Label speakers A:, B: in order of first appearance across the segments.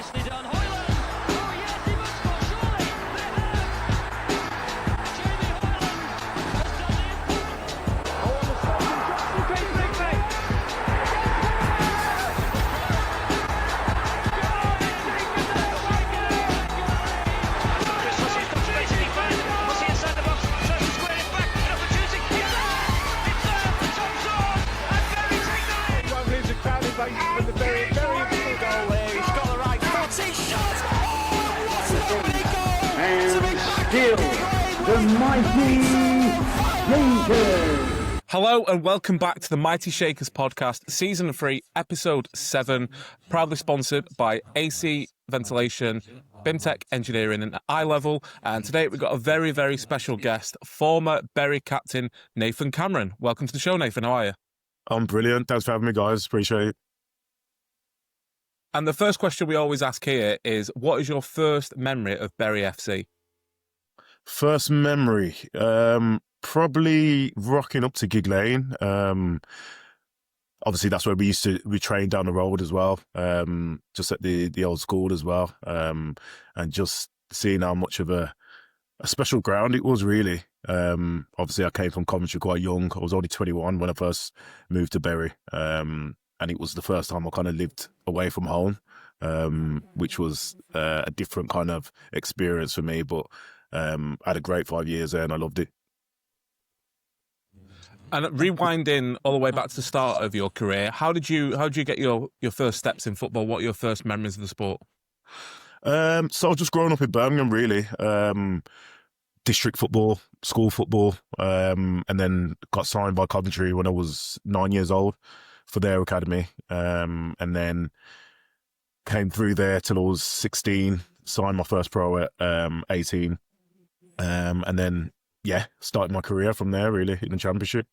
A: nicely done. Hoyland. Oh yes, he must score surely. They have. Jamie Hoyland has Chris Hussey's got space in defence. Hussey inside the box. Tries to square it back. An opportunity. It's there. Top zone. And Berry take the lead.
B: One leaves a crowded base with the very important goal there. He's got the right foot.
C: He shot! Oh, what a big goal!
D: And still, the mighty Shakers.
E: Hello and welcome back to the Mighty Shakers podcast, Season 3, Episode 7, proudly sponsored by AC Ventilation, BIMTech Engineering and iLevel. And today we've got a very, very special guest, former Bury captain Nathan Cameron. Welcome to the show, Nathan. How are you?
F: I'm brilliant. Thanks for having me, guys. Appreciate it.
E: And the first question we always ask here is, what is your first memory of Bury FC?
F: First memory, probably rocking up to Gigg Lane. Obviously, that's where we trained down the road as well, just at the old school as well, and just seeing how much of a special ground it was, really. Obviously, I came from Coventry quite young. I was only 21 when I first moved to Bury, and it was the first time I kind of lived away from home, which was a different kind of experience for me, but I had a great 5 years there and I loved it.
E: And rewinding all the way back to the start of your career, how did you get your first steps in football? What are your first memories of the sport?
F: So I've just grown up in Birmingham, really. District football, school football, and then got signed by Coventry when I was 9 years old for their academy, and then came through there till I was 16, signed my first pro at 18, and then, started my career from there, really, in the Championship.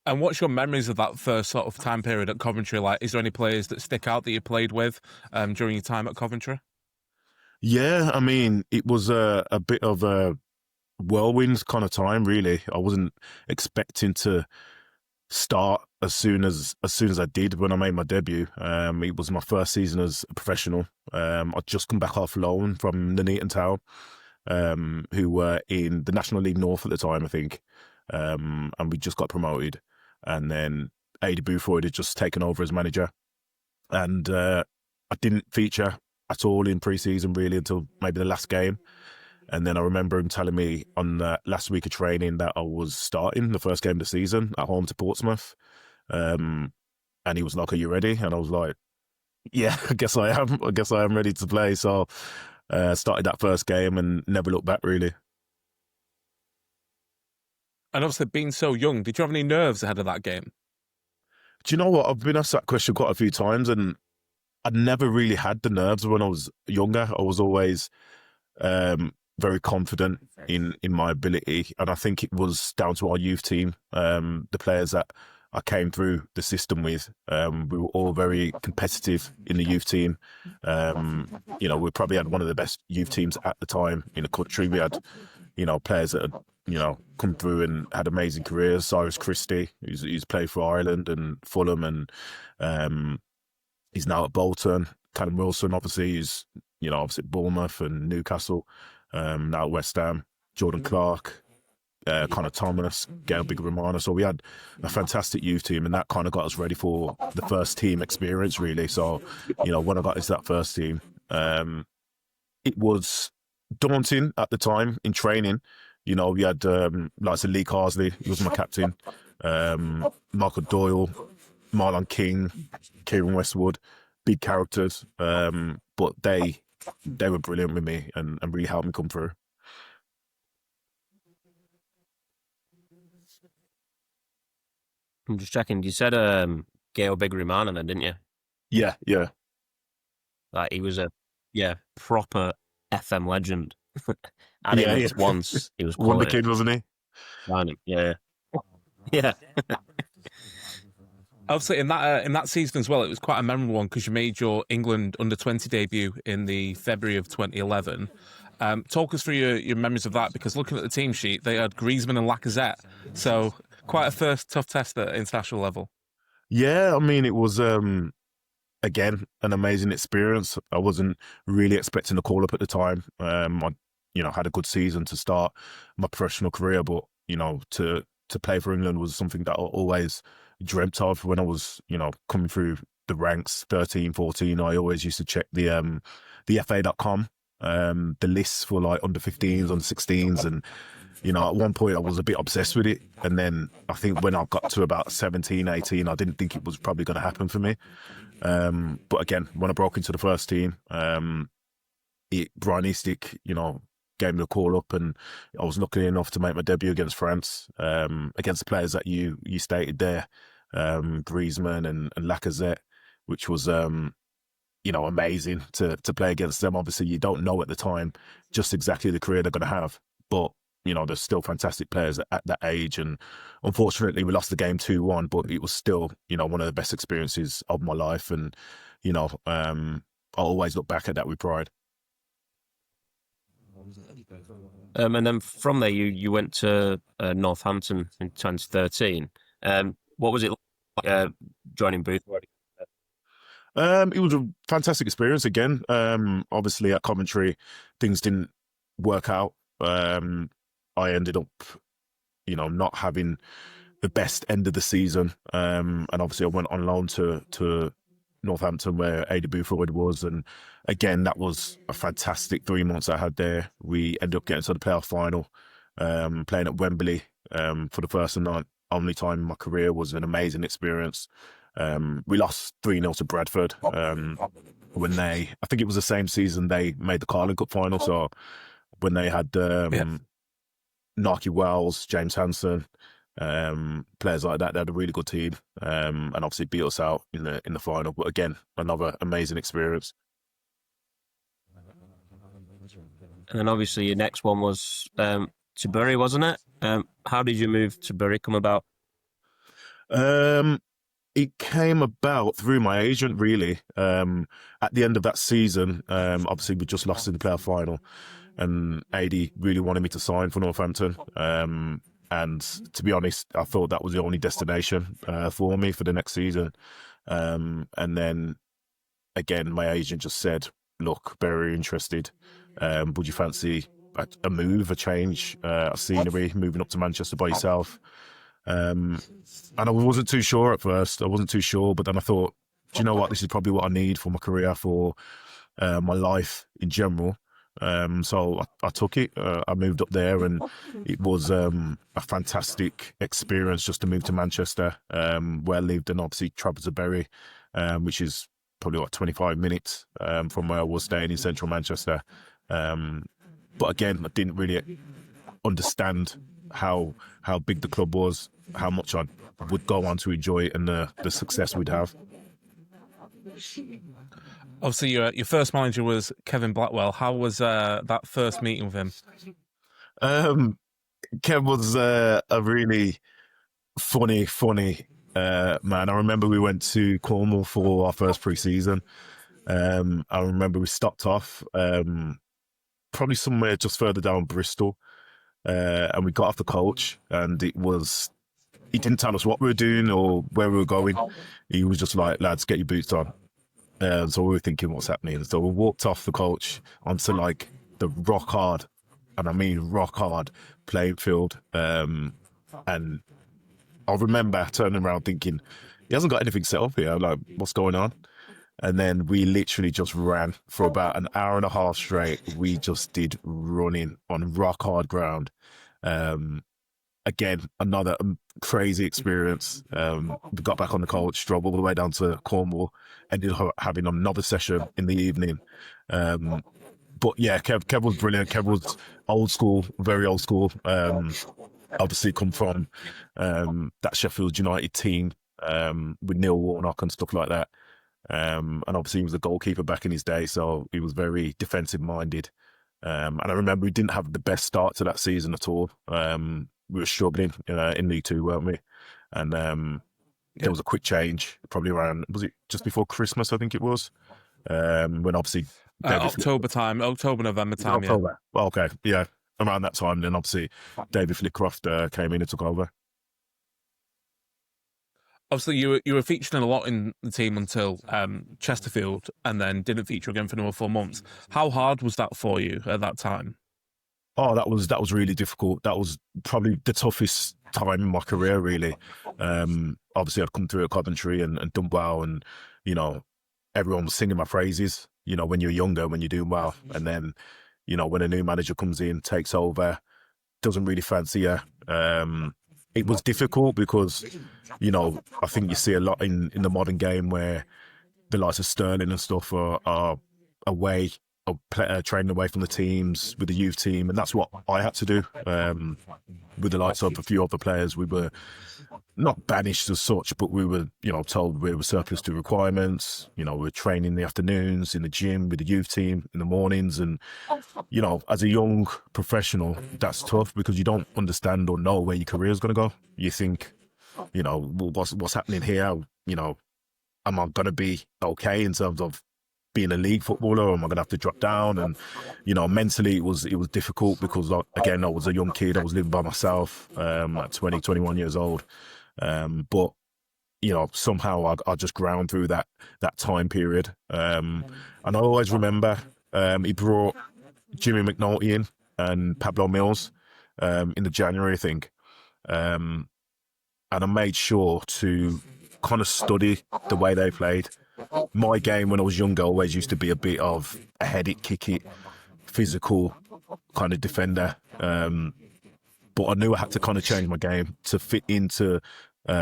E: And what's your memories of that first sort of time period at Coventry like? Is there any players that stick out that you played with during your time at Coventry?
F: Yeah, I mean, it was a bit of a whirlwind kind of time, really. I wasn't expecting to start as soon as I did when I made my debut. It was my first season as a professional. I'd just come back off loan from Nuneaton Town, who were in the National League North at the time, I think, and we just got promoted. And then Adi Boothroyd had just taken over as manager, and I didn't feature at all in pre-season, really, until maybe the last game. And then I remember him telling me on the last week of training that I was starting the first game of the season at home to Portsmouth. And he was like, "Are you ready?" And I was like, "Yeah, I guess I am. I guess I am ready to play." So started that first game and never looked back, really.
E: And obviously, being so young, did you have any nerves ahead of that game?
F: Do you know what? I've been asked that question quite a few times, and I never really had the nerves when I was younger. I was always very confident in my ability, and I think it was down to our youth team, the players that I came through the system with. We were all very competitive in the youth team. We probably had one of the best youth teams at the time in the country. We had, players that had, come through and had amazing careers. Cyrus Christie, who's played for Ireland and Fulham, and he's now at Bolton. Callum Wilson, obviously, he's, obviously at Bournemouth and Newcastle, now at West Ham. Jordan Clark, Connor Thomas, Gail Big Romano. So we had a fantastic youth team, and that kind of got us ready for the first team experience, really. So, when I got into that first team, it was daunting at the time in training. We had, like Lee Carsley, he was my captain, Michael Doyle, Marlon King, Kieran Westwood, big characters, but they were brilliant with me and really helped me come through.
G: I'm just checking. You said Gail Big Romano then, didn't you?
F: Yeah.
G: Like he was a proper FM legend. And he was once he was
F: Wonder Kid, wasn't he?
G: Yeah. Yeah.
E: Obviously, in that season as well, it was quite a memorable one because you made your England under-20 debut in the February of 2011. Talk us through your memories of that, because looking at the team sheet, they had Griezmann and Lacazette. So quite a first tough test at international level.
F: Yeah, I mean, it was again, an amazing experience. I wasn't really expecting the call up at the time. I, had a good season to start my professional career, but to play for England was something that I always dreamt of when I was, coming through the ranks, 13, 14. I always used to check the FA.com, the lists for like under 15s, under 16s, and at one point I was a bit obsessed with it. And then I think when I got to about 17, 18, I didn't think it was probably going to happen for me. But again, when I broke into the first team, Brian Eastick, gave me a call up, and I was lucky enough to make my debut against France, against the players that you stated there, Griezmann and Lacazette, which was, amazing to play against them. Obviously, you don't know at the time just exactly the career they're going to have, but they're still fantastic players at that age. And unfortunately, we lost the game 2-1, but it was still, one of the best experiences of my life. And, I always look back at that with pride.
G: And then from there, you went to Northampton in 2013. What was it like joining Booth?
F: It was a fantastic experience again. Obviously, at Coventry, things didn't work out. I ended up, not having the best end of the season. And obviously I went on loan to Northampton, where Ada Boothroyd was. And again, that was a fantastic 3 months I had there. We ended up getting to the playoff final, playing at Wembley for the first and only time in my career. Was an amazing experience. We lost 3-0 to Bradford when I think it was the same season they made the Carling Cup final. So when they had Narky Wells, James Hansen, players like that, they had a really good team, and obviously beat us out in the final. But again, another amazing experience.
G: And then obviously your next one was to Bury, wasn't it? How did you move to Bury come about?
F: It came about through my agent, really. At the end of that season, obviously we just lost in the playoff final, and AD really wanted me to sign for Northampton. And to be honest, I thought that was the only destination for me for the next season. And then again, my agent just said, look, very interested. Would you fancy a move, a change, a scenery, moving up to Manchester by yourself? And I wasn't too sure at first. I wasn't too sure, but then I thought, do you know what? This is probably what I need for my career, for my life in general. So I took it. I moved up there, and it was a fantastic experience just to move to Manchester, where I lived, and obviously travel to Bury, which is probably what 25 minutes from where I was staying in central Manchester. But again, I didn't really understand how big the club was, how much I would go on to enjoy it, and the success we'd have.
E: Obviously, your first manager was Kevin Blackwell. How was that first meeting with him?
F: Kev was a really funny man. I remember we went to Cornwall for our first pre-season. I remember we stopped off probably somewhere just further down Bristol, and we got off the coach, and he didn't tell us what we were doing or where we were going. He was just like, lads, get your boots on. So we were thinking, what's happening? So we walked off the coach onto like the rock hard, and I mean rock hard, playing field. And I remember turning around thinking, he hasn't got anything set up here. I'm like, what's going on? And then we literally just ran for about an hour and a half straight. We just did running on rock hard ground. Again, another crazy experience. We got back on the coach, drove all the way down to Cornwall, ended up having another session in the evening. But yeah, Kev was brilliant. Kev was old school, very old school. Obviously come from that Sheffield United team with Neil Warnock and stuff like that. And obviously he was a goalkeeper back in his day, so he was very defensive minded. And I remember we didn't have the best start to that season at all. We were struggling in League Two, weren't we? And there was a quick change, probably around, was it just before Christmas, I think it was? When obviously...
E: October, November time,
F: October. Yeah. Well, okay, yeah, around that time. Then obviously David Flitcroft came in and took over.
E: Obviously, you were featuring a lot in the team until Chesterfield, and then didn't feature again for another 4 months. How hard was that for you at that time?
F: Oh, that was really difficult. That was probably the toughest time in my career, really. Obviously, I'd come through at Coventry and done well, and you know, everyone was singing my praises. You know, when you're younger, when you're doing well, and then, you know, when a new manager comes in, takes over, doesn't really fancy you. It was difficult because, you know, I think you see a lot in the modern game where the likes of Sterling and stuff are away, training away from the teams with the youth team, and that's what I had to do. With the likes of a few other players, we were not banished as such, but we were, you know, told we were surplus to requirements. You know, we were training in the afternoons, in the gym with the youth team in the mornings, and you know, as a young professional, that's tough because you don't understand or know where your career is going to go. You think, you know, well, what's happening here? You know, am I going to be okay in terms of being a league footballer, or am I going to have to drop down? And, you know, mentally it was difficult because, again, I was a young kid. I was living by myself at 20, 21 years old. But, you know, somehow I just ground through that time period. And I always remember he brought Jimmy McNulty in and Pablo Mills in the January, I think. And I made sure to kind of study the way they played. My game when I was younger always used to be a bit of a head it, kick it, physical kind of defender. But I knew I had to kind of change my game to fit into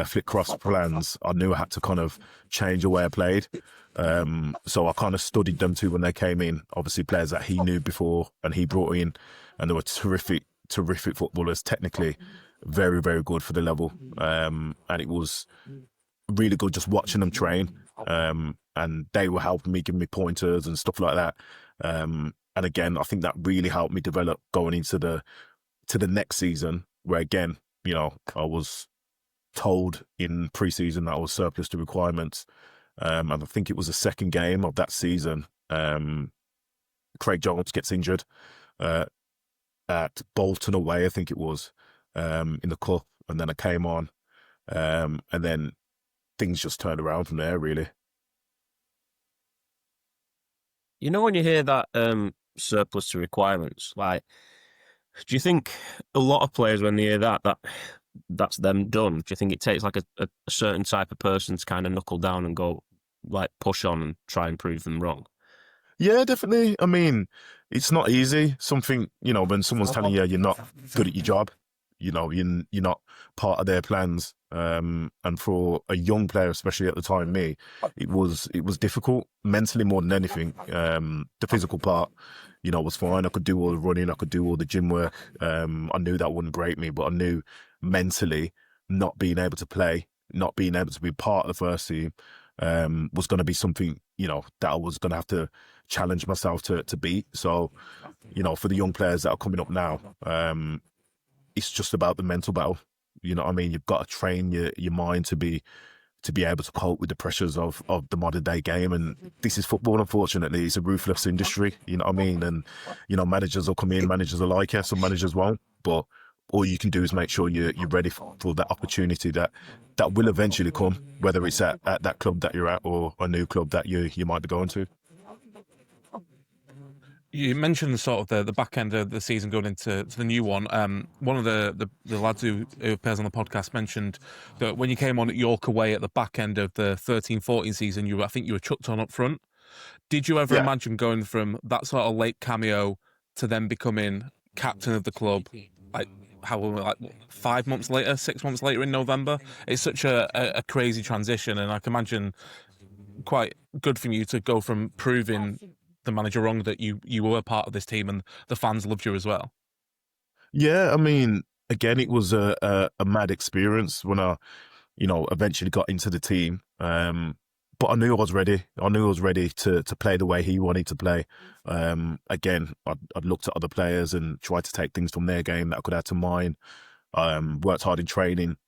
F: Flick Croft's plans. I knew I had to kind of change the way I played. So I kind of studied them too when they came in. Obviously players that he knew before and he brought in, and they were terrific footballers, technically very, very good for the level. And it was really good just watching them train. And they were helping me, giving me pointers and stuff like that. And again, I think that really helped me develop going into the next season, where again, you know, I was told in pre-season that I was surplus to requirements. And I think it was the second game of that season. Craig Jones gets injured at Bolton away, I think it was, in the cup, and then I came on, and then things just turned around from there, really.
G: You know, when you hear that surplus to requirements, like, do you think a lot of players, when they hear that's them done, do you think it takes like a certain type of person to kind of knuckle down and go, like, push on and try and prove them wrong?
F: Yeah, definitely. I mean, it's not easy. Something, you know, when someone's telling you you're not good at your job, you know, you're not part of their plans. And for a young player, especially at the time, me, it was difficult mentally more than anything. The physical part, you know, was fine. I could do all the running, I could do all the gym work. I knew that wouldn't break me, but I knew mentally not being able to play, not being able to be part of the first team, was going to be something, you know, that I was going to have to challenge myself to beat. So, you know, for the young players that are coming up now, it's just about the mental battle. You know what I mean? You've got to train your mind to be able to cope with the pressures of the modern day game. And this is football, unfortunately. It's a ruthless industry, you know what I mean? And, you know, managers will come in, managers will like you, some managers won't. But all you can do is make sure you're ready for that opportunity that will eventually come, whether it's at that club that you're at or a new club that you might be going to.
E: You mentioned sort of the back end of the season going into the new one. One of the lads who appears on the podcast mentioned that when you came on at York away at the back end of the 13-14 season, I think you were chucked on up front. Did you ever imagine going from that sort of late cameo to then becoming captain of the club, like 5 months later, 6 months later in November? It's such a crazy transition, and I can imagine quite good for you to go from proving the manager wrong that you were part of this team and the fans loved you as well. Yeah,
F: I mean, again, it was a mad experience when I, you know, eventually got into the team. But I knew I was ready. I knew I was ready to play the way he wanted to play. Again, I'd looked at other players and tried to take things from their game that I could add to mine. Worked hard in training,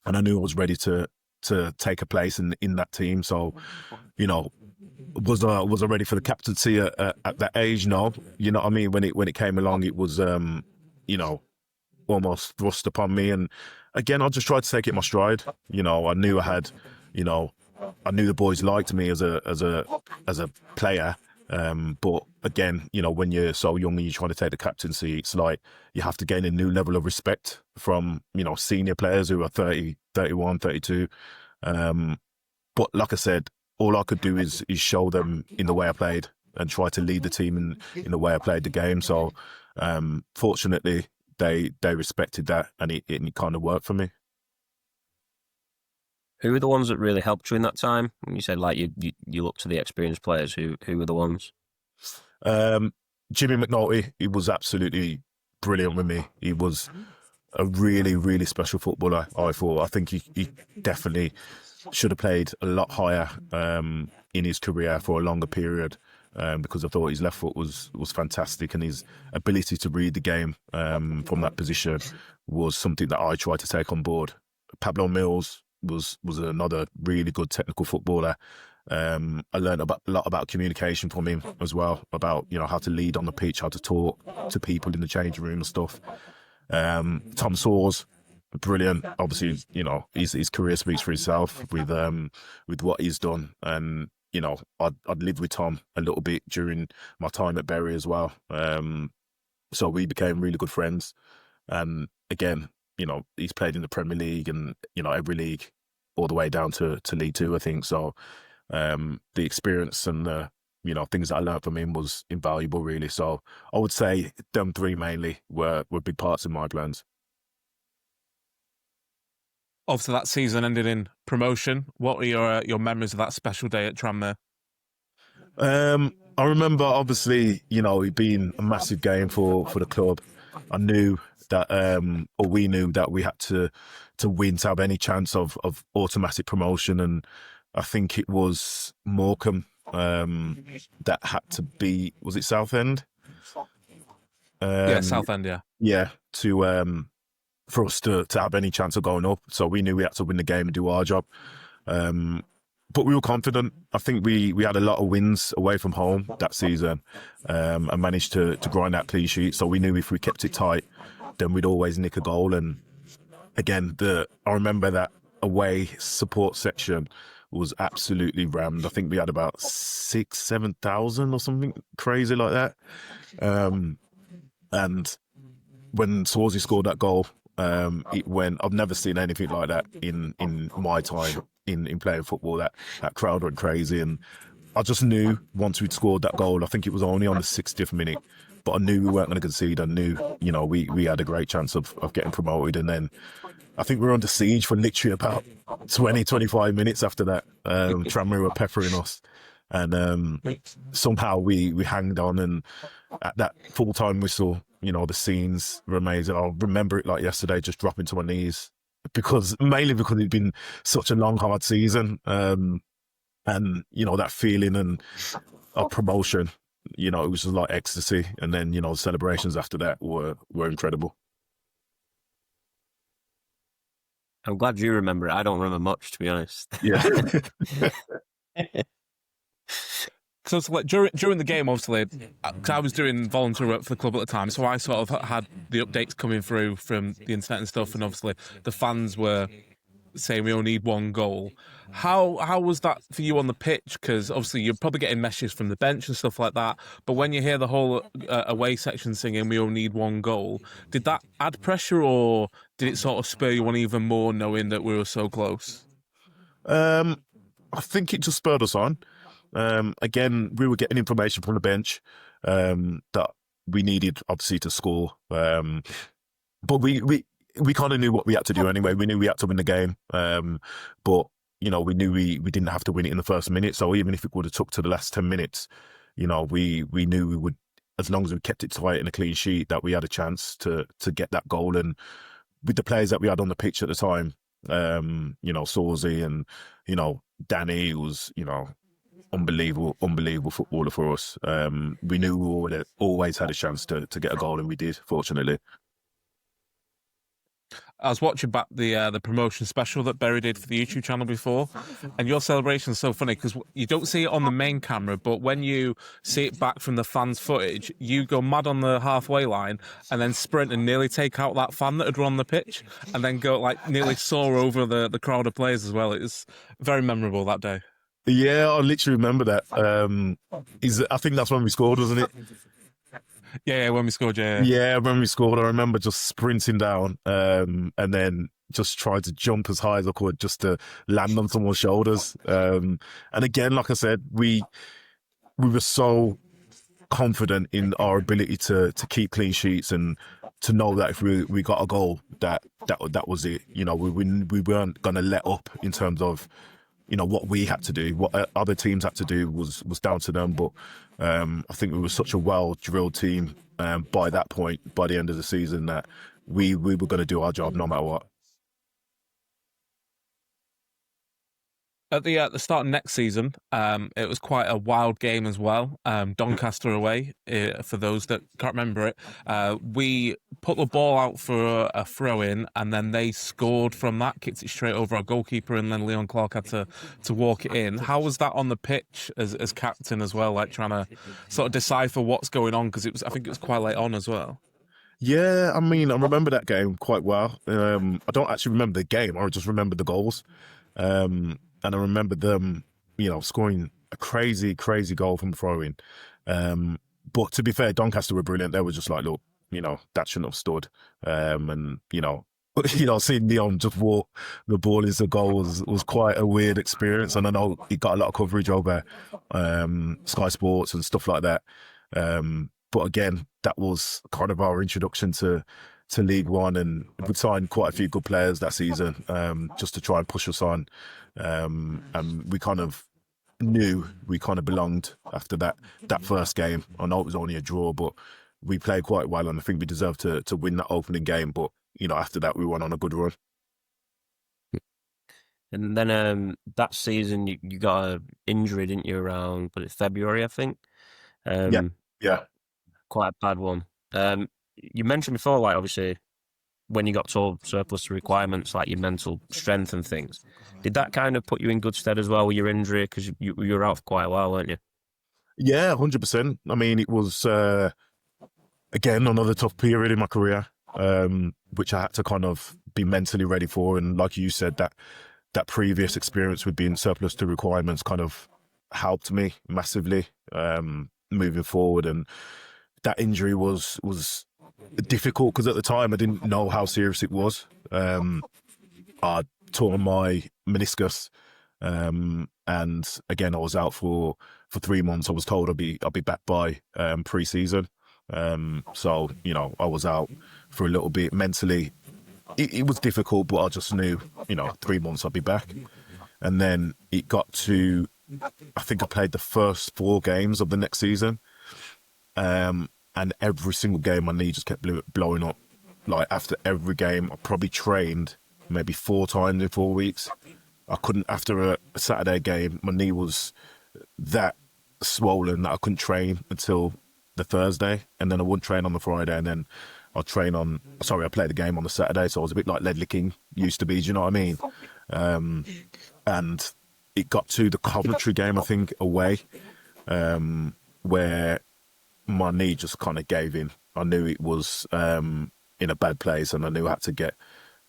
F: and I knew I was ready to take a place in that team. So, you know, was I ready for the captaincy at that age? No, you know what I mean. When it came along, it was you know, almost thrust upon me. And again, I just tried to take it in my stride. I knew I had, I knew the boys liked me as a player. But again, when you're so young and you're trying to take the captaincy, it's like you have to gain a new level of respect from, senior players who are 30, 31, 32. But like I said, all I could do is show them in the way I played and try to lead the team in the way I played the game. So fortunately, they respected that, and it kind of worked for me.
G: Who were the ones that really helped you in that time? When you said like you look to the experienced players, who were the ones?
F: Jimmy McNulty, he was absolutely brilliant with me. He was a really, really special footballer, I thought. I think he definitely should have played a lot higher in his career for a longer period, because I thought his left foot was fantastic, and his ability to read the game from that position was something that I tried to take on board. Pablo Mills was another really good technical footballer. I learned a lot about communication from him as well, about how to lead on the pitch, how to talk to people in the changing room and stuff. Tom Sawers, brilliant. Obviously, his career speaks for itself with what he's done. And I'd lived with Tom a little bit during my time at Bury as well. So we became really good friends. And again, he's played in the Premier League and every league all the way down to League Two, I think. So the experience and the things that I learned from him was invaluable, really. So I would say them three mainly were big parts in my plans.
E: Obviously, that season ended in promotion. What were your memories of that special day at Tranmere?
F: I remember, obviously, it being a massive game for the club. I knew that, or we knew that we had to win to have any chance of automatic promotion. And I think it was Morecambe that had to be, was it Southend?
E: Yeah, Southend, yeah.
F: Yeah, for us to have any chance of going up. So we knew we had to win the game and do our job. But we were confident. I think we had a lot of wins away from home that season, and managed to grind that clean sheet. So we knew if we kept it tight, then we'd always nick a goal. And again, I remember that away support section was absolutely rammed. I think we had about 6,000-7,000 or something crazy like that. And when Swansea scored that goal, it went. I've never seen anything like that in my time in playing football. That crowd went crazy, and I just knew once we'd scored that goal, I think it was only on the 60th minute, but I knew we weren't going to concede. I knew, we had a great chance of getting promoted. And then I think we were under siege for literally about 20-25 minutes after that. Tranmere were peppering us, and somehow we hanged on. And at that full-time whistle, the scenes were amazing. I'll remember it like yesterday, just dropping to my knees, mainly because it'd been such a long, hard season. And, that feeling and of promotion, it was just like ecstasy. And then, the celebrations after that were incredible.
G: I'm glad you remember it. I don't remember much, to be honest.
F: Yeah.
E: So it's like during the game, obviously, 'cause I was doing volunteer work for the club at the time, so I sort of had the updates coming through from the internet and stuff, and obviously the fans were saying we only need one goal. How was that for you on the pitch? Because obviously you're probably getting messages from the bench and stuff like that, but when you hear the whole away section singing we only need one goal, did that add pressure, or did it sort of spur you on even more knowing that we were so close?
F: I think it just spurred us on. Again, we were getting information from the bench that we needed, obviously, to score. But we kind of knew what we had to do anyway. We knew we had to win the game. But, we knew we didn't have to win it in the first minute. So even if it would have took to the last 10 minutes, we knew we would, as long as we kept it tight and a clean sheet, that we had a chance to get that goal. And with the players that we had on the pitch at the time, Sawsey and, Danny was, unbelievable footballer for us. We knew we always had a chance to get a goal, and we did, fortunately.
E: I was watching back the promotion special that Berry did for the YouTube channel before, and your celebration is so funny because you don't see it on the main camera, but when you see it back from the fans' footage, you go mad on the halfway line and then sprint and nearly take out that fan that had run the pitch, and then go like nearly soar over the crowd of players as well. It was very memorable that day.
F: Yeah, I literally remember that. I think that's when we scored, wasn't it?
E: Yeah, when we scored, yeah.
F: Yeah, when we scored, I remember just sprinting down and then just trying to jump as high as I could just to land on someone's shoulders. And again, like I said, we were so confident in our ability to keep clean sheets and to know that if we got a goal, that was it. You know, we weren't going to let up in terms of, you know, what we had to do. What other teams had to do was down to them. But I think we were such a well-drilled team by that point, by the end of the season, that we were going to do our job no matter what.
E: At the start of next season, it was quite a wild game as well. Doncaster away, for those that can't remember it. We put the ball out for a throw-in, and then they scored from that, kicked it straight over our goalkeeper, and then Leon Clark had to walk it in. How was that on the pitch as captain as well, like trying to sort of decipher what's going on? Because I think it was quite late on as well.
F: Yeah, I mean, I remember that game quite well. I don't actually remember the game. I just remember the goals. And I remember them, you know, scoring a crazy, crazy goal from throwing. But to be fair, Doncaster were brilliant. They were just like, look, you know, that shouldn't have stood. And, you know, seeing Leon just walk the ball into goal was quite a weird experience. And I know he got a lot of coverage over Sky Sports and stuff like that. But again, that was kind of our introduction to League One, and we signed quite a few good players that season just to try and push us on. And we kind of knew we kind of belonged after that first game. I know it was only a draw, but we played quite well, and I think we deserved to win that opening game. But, you know, after that, we went on a good run.
G: And then that season, you got an injury, didn't you, around February, I think?
F: Yeah.
G: Quite a bad one. You mentioned before, like, obviously, when you got told surplus to requirements, like your mental strength and things, did that kind of put you in good stead as well with your injury? Because you were out for quite a while, weren't you?
F: Yeah, 100%. I mean, it was, again, another tough period in my career, which I had to kind of be mentally ready for. And like you said, that previous experience with being surplus to requirements kind of helped me massively moving forward. And that injury was difficult because at the time I didn't know how serious it was. I tore my meniscus, and again I was out for 3 months. I was told I'll be back by pre-season. So, you know, I was out for a little bit. Mentally, it was difficult, but I just knew, you know, 3 months I'll be back. And then it got to, I think I played the first 4 games of the next season. And every single game, my knee just kept blowing up. Like, after every game, I probably trained maybe 4 times in 4 weeks. I couldn't, after a Saturday game, my knee was that swollen that I couldn't train until the Thursday. And then I wouldn't train on the Friday. And then I played the game on the Saturday. So I was a bit like Ledley King used to be, do you know what I mean? And it got to the Coventry game, I think, away, where my knee just kind of gave in. I knew it was in a bad place, and I knew I had to get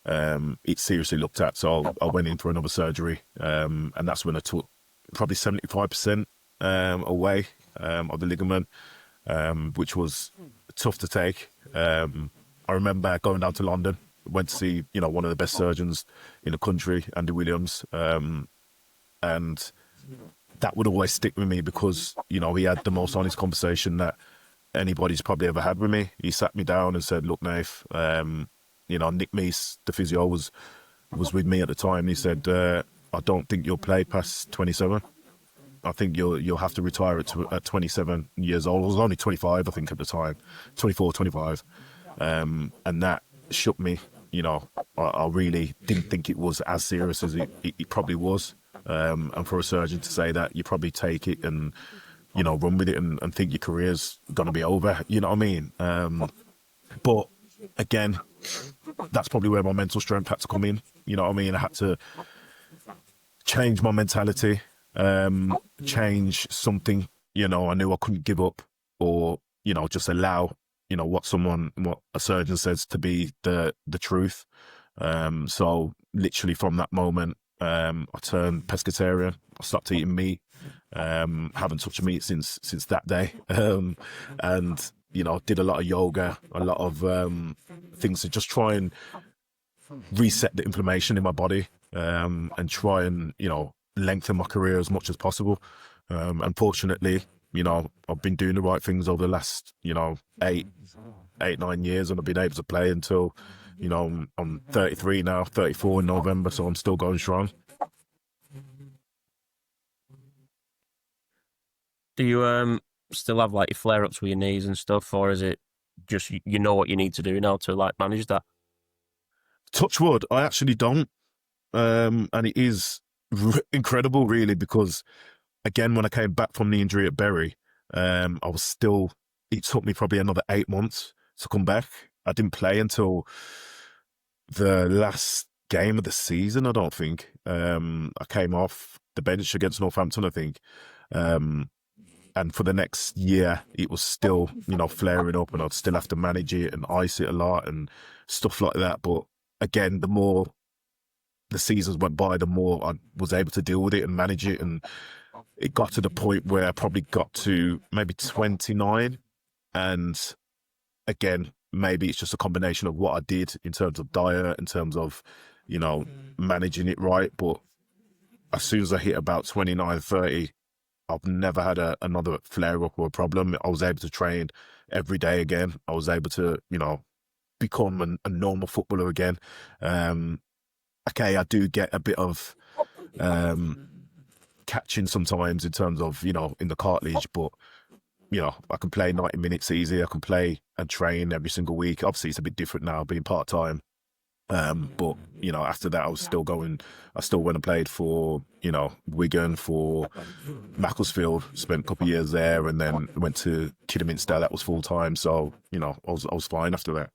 F: it seriously looked at. So I went in for another surgery, and that's when I took probably 75% away of the ligament, which was tough to take. I remember going down to London, went to see, you know, one of the best surgeons in the country, Andy Williams, and that would always stick with me because, you know, he had the most honest conversation that anybody's probably ever had with me. He sat me down and said, look, Nath, you know, Nick Meese, the physio, was with me at the time. He said, I don't think you'll play past 27. I think you'll have to retire at 27 years old. I was only 25, I think, at the time, 24, 25. And that shook me. You know, I really didn't think it was as serious as it probably was. And for a surgeon to say that, you probably take it and, you know, run with it and think your career's going to be over. You know what I mean? But again, that's probably where my mental strength had to come in. You know what I mean? I had to change my mentality, change something. You know, I knew I couldn't give up or, you know, just allow, you know, what a surgeon says to be the truth. So literally from that moment, I turned pescatarian. I stopped eating meat. Haven't touched meat since that day. And, you know, did a lot of yoga, a lot of things to just try and reset the inflammation in my body, and try and, you know, lengthen my career as much as possible. Unfortunately, you know, I've been doing the right things over the last, you know, 9 years, and I've been able to play until, you know, I'm 33 now, 34 in November, so I'm still going strong.
G: Do you still have like your flare-ups with your knees and stuff, or is it just you know what you need to do now to like manage that?
F: Touch wood, I actually don't. And it is incredible, really, because, again, when I came back from the injury at Bury, I was still, it took me probably another 8 months to come back. I didn't play until the last game of the season, I don't think. I came off the bench against Northampton, I think. And for the next year, it was still, you know, flaring up, and I'd still have to manage it and ice it a lot and stuff like that. But again, the more the seasons went by, the more I was able to deal with it and manage it. And it got to the point where I probably got to maybe 29. And again, maybe it's just a combination of what I did in terms of diet, in terms of, you know, managing it right. But as soon as I hit about 29, 30, I've never had another flare-up or a problem. I was able to train every day again. I was able to, you know, become a normal footballer again. Okay, I do get a bit of catching sometimes in terms of, you know, in the cartilage, but, you know, I can play 90 minutes easy. I can play and train every single week. Obviously, it's a bit different now being part-time. But, you know, after that, I still went and played for, you know, Wigan, for Macclesfield, spent a couple of years there, and then went to Kidderminster. That was full-time. So, you know, I was fine after that.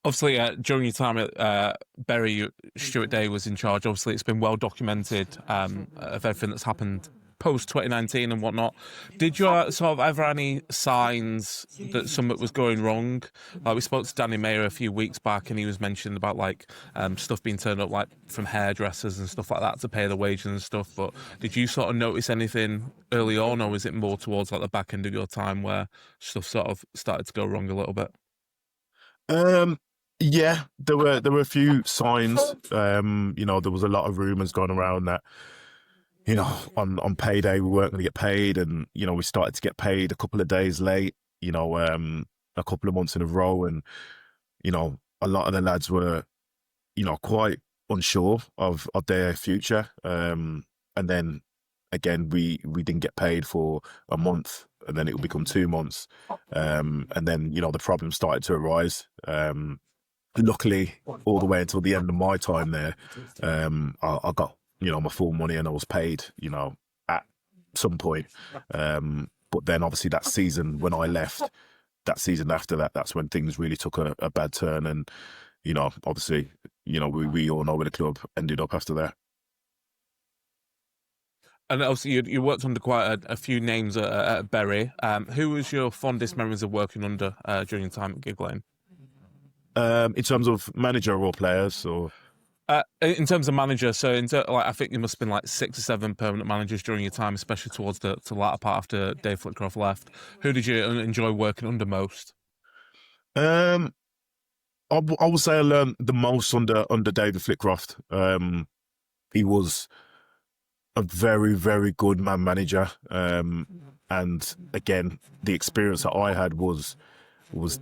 E: Obviously, during your time at Bury, Stuart Day was in charge. Obviously, it's been well documented of everything that's happened post-2019 and whatnot. Did you sort of ever any signs that something was going wrong? Like, we spoke to Danny Mayer a few weeks back, and he was mentioning about like stuff being turned up like from hairdressers and stuff like that to pay the wages and stuff. But did you sort of notice anything early on, or was it more towards like the back end of your time where stuff sort of started to go wrong a little bit?
F: Yeah, there were a few signs. You know, there was a lot of rumours going around that, you know, on payday we weren't going to get paid, and, you know, we started to get paid a couple of days late, you know, a couple of months in a row, and, you know, a lot of the lads were, you know, quite unsure of their future. And then again, we didn't get paid for a month, and then it would become 2 months, and then, you know, the problems started to arise. Luckily, all the way until the end of my time there, I got, you know, my full money, and I was paid, you know, at some point. But then obviously that season when I left, that season after that, that's when things really took a bad turn. And, you know, obviously, you know, we all know where the club ended up after that.
E: And obviously, you worked under quite a few names at Bury. Who was your fondest memories of working under during your time at Gigg Lane?
F: In terms of manager or players, or
E: in terms of manager, so like, I think you must have been like 6 or 7 permanent managers during your time, especially towards the latter part after Dave Flitcroft left. Who did you enjoy working under most?
F: I would say I learned the most under David Flitcroft. He was a very, very good man manager, and again, the experience that I had was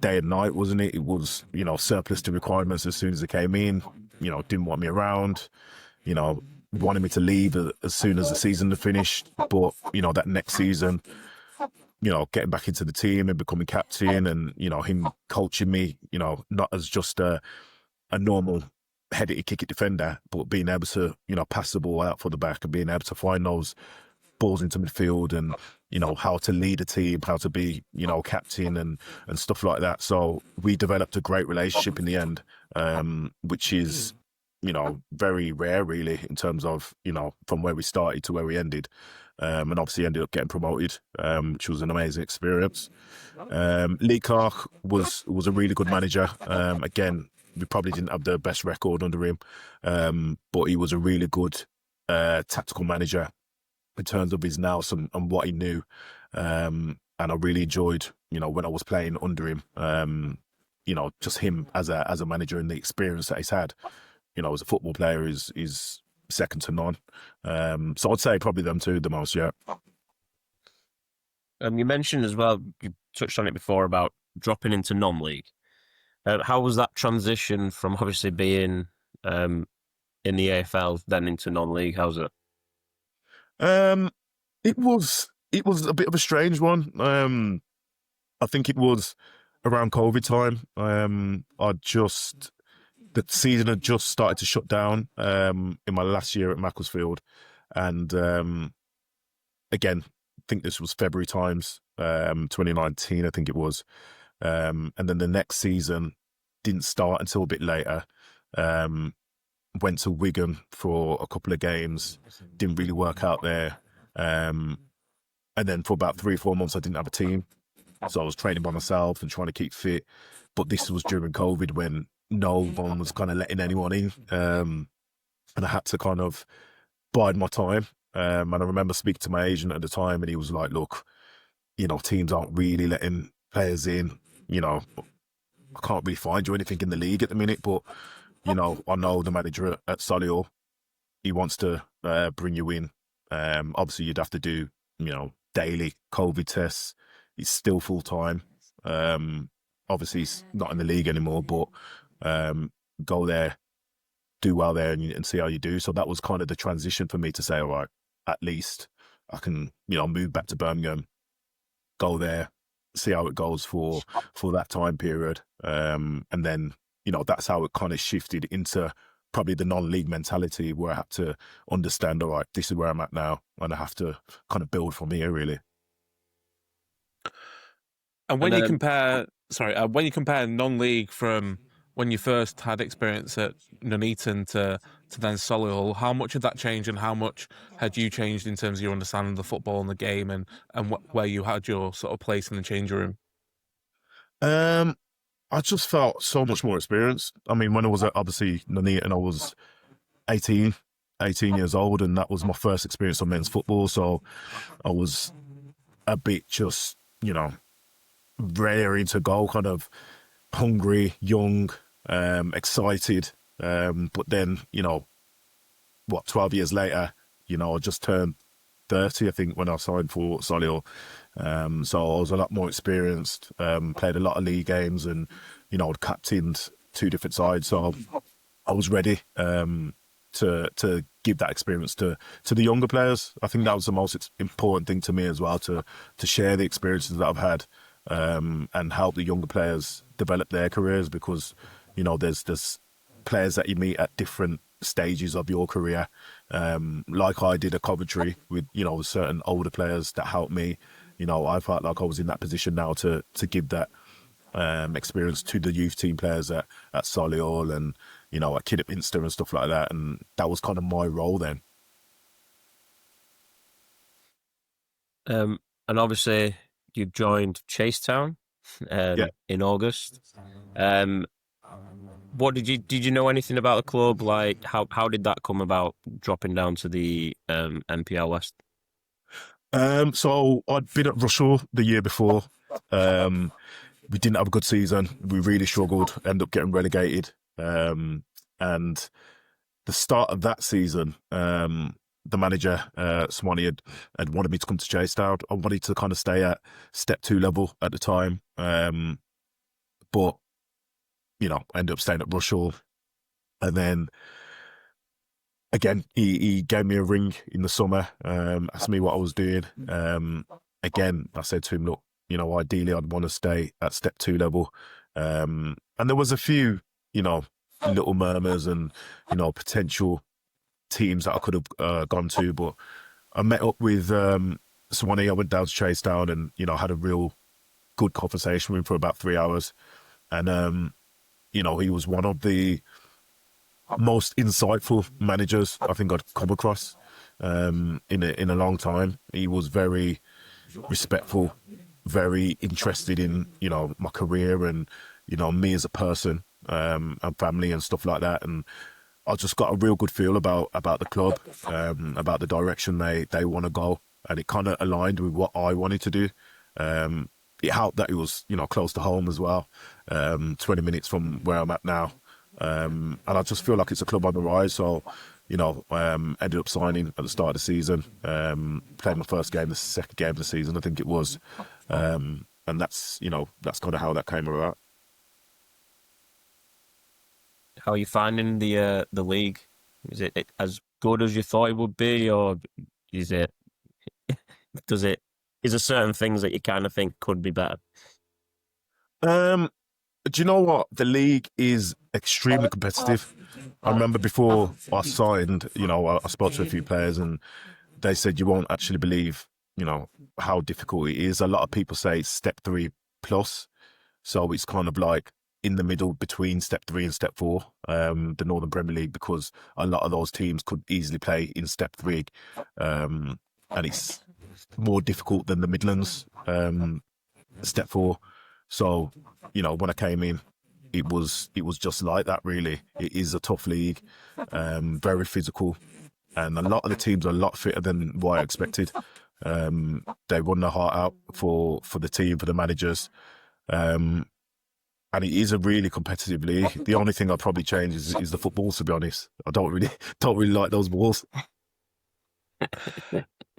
F: day and night, wasn't it? It was, you know, surplus to requirements as soon as it came in. You know, didn't want me around, you know, wanted me to leave as soon as the season had finished. But, you know, that next season, you know, getting back into the team and becoming captain, and, you know, him coaching me, you know, not as just a normal head it, kick it defender, but being able to, you know, pass the ball out for the back and being able to find those balls into midfield and, how to lead a team, how to be, captain and stuff like that. So we developed a great relationship in the end, which is, very rare really in terms of, from where we started to where we ended. And obviously ended up getting promoted, which was an amazing experience. Lee Clark was a really good manager. Again, we probably didn't have the best record under him, but he was a really good tactical manager in terms of his nous and what he knew. And I really enjoyed, when I was playing under him, just him as a manager and the experience that he's had, as a football player is second to none. So I'd say probably them two the most, yeah.
G: You mentioned as well, you touched on it before about dropping into non-league. How was that transition from obviously being in the AFL then into non-league? How's it?
F: It was a bit of a strange one. I think it was around COVID time. The season had just started to shut down in my last year at Macclesfield, and again, I think this was February times, 2019, I think it was, and then the next season didn't start until a bit later. Went to Wigan for a couple of games, didn't really work out there, and then for about 3 or 4 months I didn't have a team, so I was training by myself and trying to keep fit. But this was during COVID when no one was kind of letting anyone in, and I had to kind of bide my time. And I remember speaking to my agent at the time, and he was like, "Look, teams aren't really letting players in. I can't really find you anything in the league at the minute, but I know the manager at Solihull, he wants to bring you in. Obviously, you'd have to do daily COVID tests. It's still full time. Obviously, he's not in the league anymore, but go there, do well there, and see how you do." So that was kind of the transition for me to say, all right, at least I can, move back to Birmingham, go there, see how it goes for that time period. And then, that's how it kind of shifted into probably the non-league mentality, where I had to understand, all right, this is where I'm at now, and I have to kind of build from here, really.
E: And when you compare non-league from when you first had experience at Nuneaton to then Solihull, how much did that change, and how much had you changed in terms of your understanding of the football and the game, and where you had your sort of place in the changing room?
F: I just felt so much more experienced. I mean, when I was at obviously Nuneaton, I was 18 years old, and that was my first experience on men's football. So I was a bit just, raring to go, kind of hungry, young, excited. But then, 12 years later, I just turned 30, I think, when I signed for Solihull. So I was a lot more experienced, played a lot of league games, and, I'd captained 2 different sides. So I was ready to give that experience to the younger players. I think that was the most important thing to me as well, to share the experiences that I've had, and help the younger players develop their careers, because, there's players that you meet at different stages of your career, like I did at Coventry with, certain older players that helped me. I felt like I was in that position now to give that experience to the youth team players at Solihull and, at Kidderminster and stuff like that. And that was kind of my role then.
G: And obviously you've joined Chasetown in August. What did you know anything about the club? Like, how did that come about, dropping down to the NPL West?
F: So I'd been at Russell the year before. We didn't have a good season. We really struggled, ended up getting relegated. And the start of that season, the manager, Swanee, had wanted me to come to Chasetown. I wanted to kind of stay at step 2 level at the time. But, I ended up staying at Russell. And then, again, he gave me a ring in the summer, asked me what I was doing. Again, I said to him, look, ideally I'd want to stay at step 2 level. And there was a few, little murmurs and, potential teams that I could have gone to, but I met up with Swanee. I went down to Chasetown and, had a real good conversation with him for about 3 hours. And, he was one of the most insightful managers I think I'd come across in a long time. He was very respectful, very interested in, my career and, me as a person and family and stuff like that. And I just got a real good feel about the club, about the direction they want to go. And it kind of aligned with what I wanted to do. It helped that it was, close to home as well, 20 minutes from where I'm at now. And I just feel like it's a club on the rise. So, ended up signing at the start of the season, played my first game, the second game of the season, I think it was. And that's kind of how that came about.
G: How are you finding the league? Is it as good as you thought it would be, or is it? Is there certain things that you kind of think could be better?
F: Do you know what? The league is extremely competitive. I remember before I signed, I spoke to a few players and they said you won't actually believe, how difficult it is. A lot of people say it's step 3 plus. So it's kind of like in the middle between step 3 and step 4, the Northern Premier League, because a lot of those teams could easily play in step 3. And it's more difficult than the Midlands, step 4. So, when I came in, it was just like that, really. It is a tough league, very physical, and a lot of the teams are a lot fitter than what I expected. They run their heart out for the team, for the managers, and it is a really competitive league. The only thing I'd probably change is the footballs, to be honest. I don't really like those balls.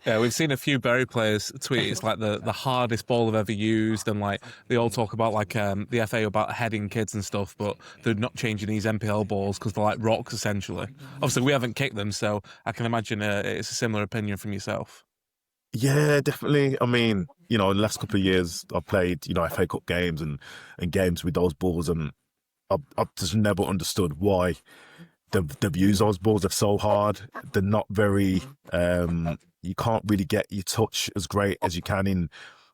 E: Yeah, we've seen a few Bury players tweet it's like the hardest ball I've ever used, and like they all talk about like the FA about heading kids and stuff, but they're not changing these NPL balls because they're like rocks essentially. Obviously, we haven't kicked them, so I can imagine it's a similar opinion from yourself.
F: Yeah, definitely. I mean, in the last couple of years, I've played, FA Cup games and games with those balls, and I've just never understood why they've used those balls. They're so hard. They're not very. You can't really get your touch as great as you can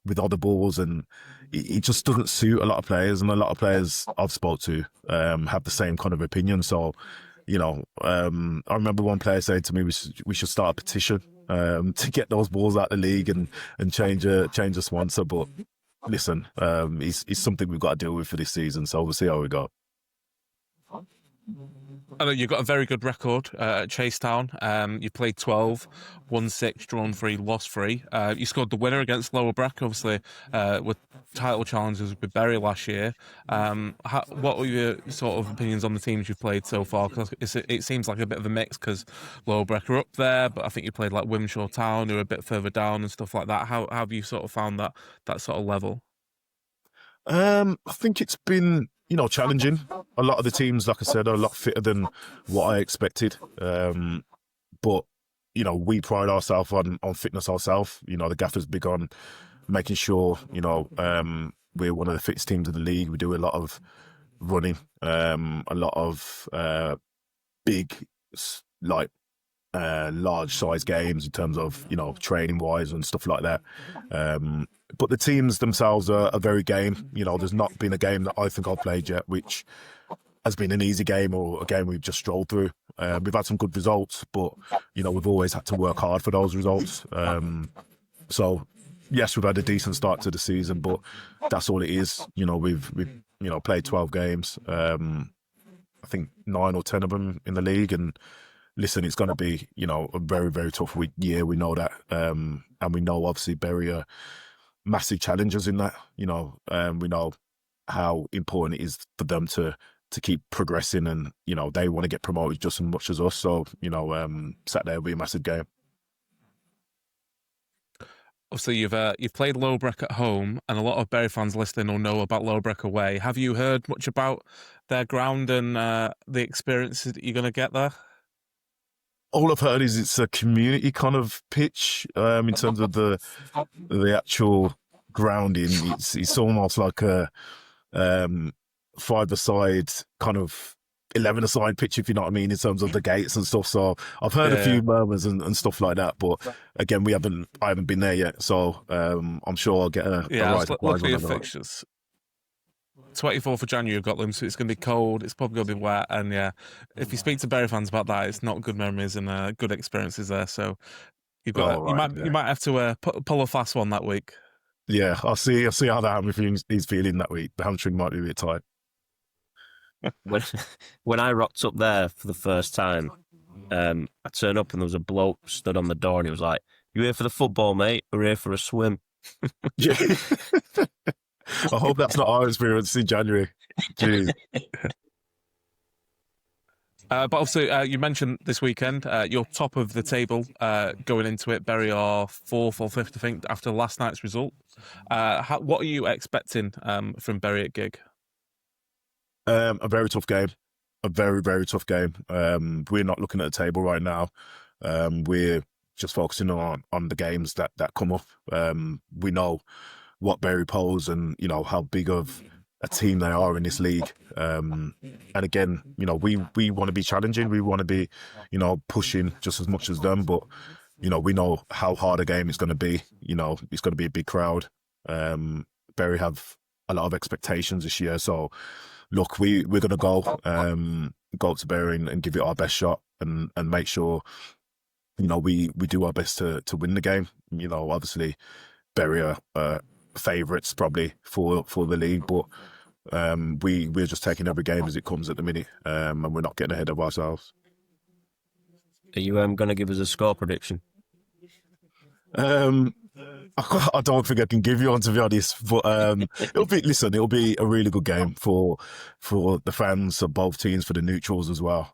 F: with other balls, and it just doesn't suit a lot of players. And a lot of players I've spoke to have the same kind of opinion. So, I remember one player saying to me, we should start a petition to get those balls out of the league and change a sponsor. But listen, it's something we've got to deal with for this season. So we'll see how we go.
E: I know you've got a very good record at Chasetown. You played 12, won 6, drawn 3, lost 3. You scored the winner against Lower Brack, obviously, with title challenges with Bury last year. What were your sort of opinions on the teams you've played so far? Because it seems like a bit of a mix, because Lower Brack are up there, but I think you played like Wimshaw Town, who are a bit further down and stuff like that. How have you sort of found that sort of level?
F: I think it's been, challenging. A lot of the teams, like I said, are a lot fitter than what I expected. But, we pride ourselves on fitness ourselves. The gaffer's big on making sure, we're one of the fittest teams in the league. We do a lot of running, a lot of big, large size games in terms of, training wise and stuff like that. But the teams themselves are very game. There's not been a game that I think I've played yet which has been an easy game or a game we've just strolled through. We've had some good results, but we've always had to work hard for those results. So yes, we've had a decent start to the season, but that's all it is. We've played 12 games. I think 9 or 10 of them in the league, and listen, it's going to be, a very, very tough year. We know that. And we know, obviously, Bury are massive challenges in that. We know how important it is for them to keep progressing, and, they want to get promoted just as much as us. So, Saturday will be a massive game.
E: Obviously, you've played Lowbrook at home, and a lot of Bury fans listening will know about Lowbrook away. Have you heard much about their ground and the experiences that you're going to get there?
F: All I've heard is it's a community kind of pitch in terms of the actual grounding. It's almost like a 5-a-side kind of 11-a-side pitch, if you know what I mean, in terms of the gates and stuff. So I've heard a few murmurs and stuff like that, but again, I haven't been there yet. So I'm sure I'll get a right surprise
E: look at your
F: on that.
E: fixtures. 24th of January, you've got them, so it's going to be cold. It's probably going to be wet, and if you speak to Bury fans about that, it's not good memories and good experiences there. So you've got you might have to pull a fast one that week.
F: Yeah, I'll see how the hamstring is feeling that week. The hamstring might be a bit tight.
G: When I rocked up there for the first time, I turned up and there was a bloke stood on the door and he was like, "You here for the football, mate? We're here for a swim."
F: Yeah. I hope that's not our experience in January. Jeez.
E: But obviously, you mentioned this weekend, you're top of the table going into it. Bury are 4th or 5th, I think, after last night's result. What are you expecting from Bury at Gigg?
F: A very tough game. A very, very tough game. We're not looking at the table right now. We're just focusing on the games that come up. We know what Bury pose and, how big of a team they are in this league. And again, we want to be challenging. We want to be, pushing just as much as them. But, we know how hard a game it's going to be. It's going to be a big crowd. Bury have a lot of expectations this year. So, look, we're going to go to Bury and give it our best shot and make sure, we do our best to win the game. Obviously, Bury are favourites probably for the league, but we're just taking every game as it comes at the minute, and we're not getting ahead of ourselves.
G: Are you going to give us a score prediction?
F: I don't think I can give you one, to be honest, but it'll be a really good game for the fans of both teams, for the neutrals as well.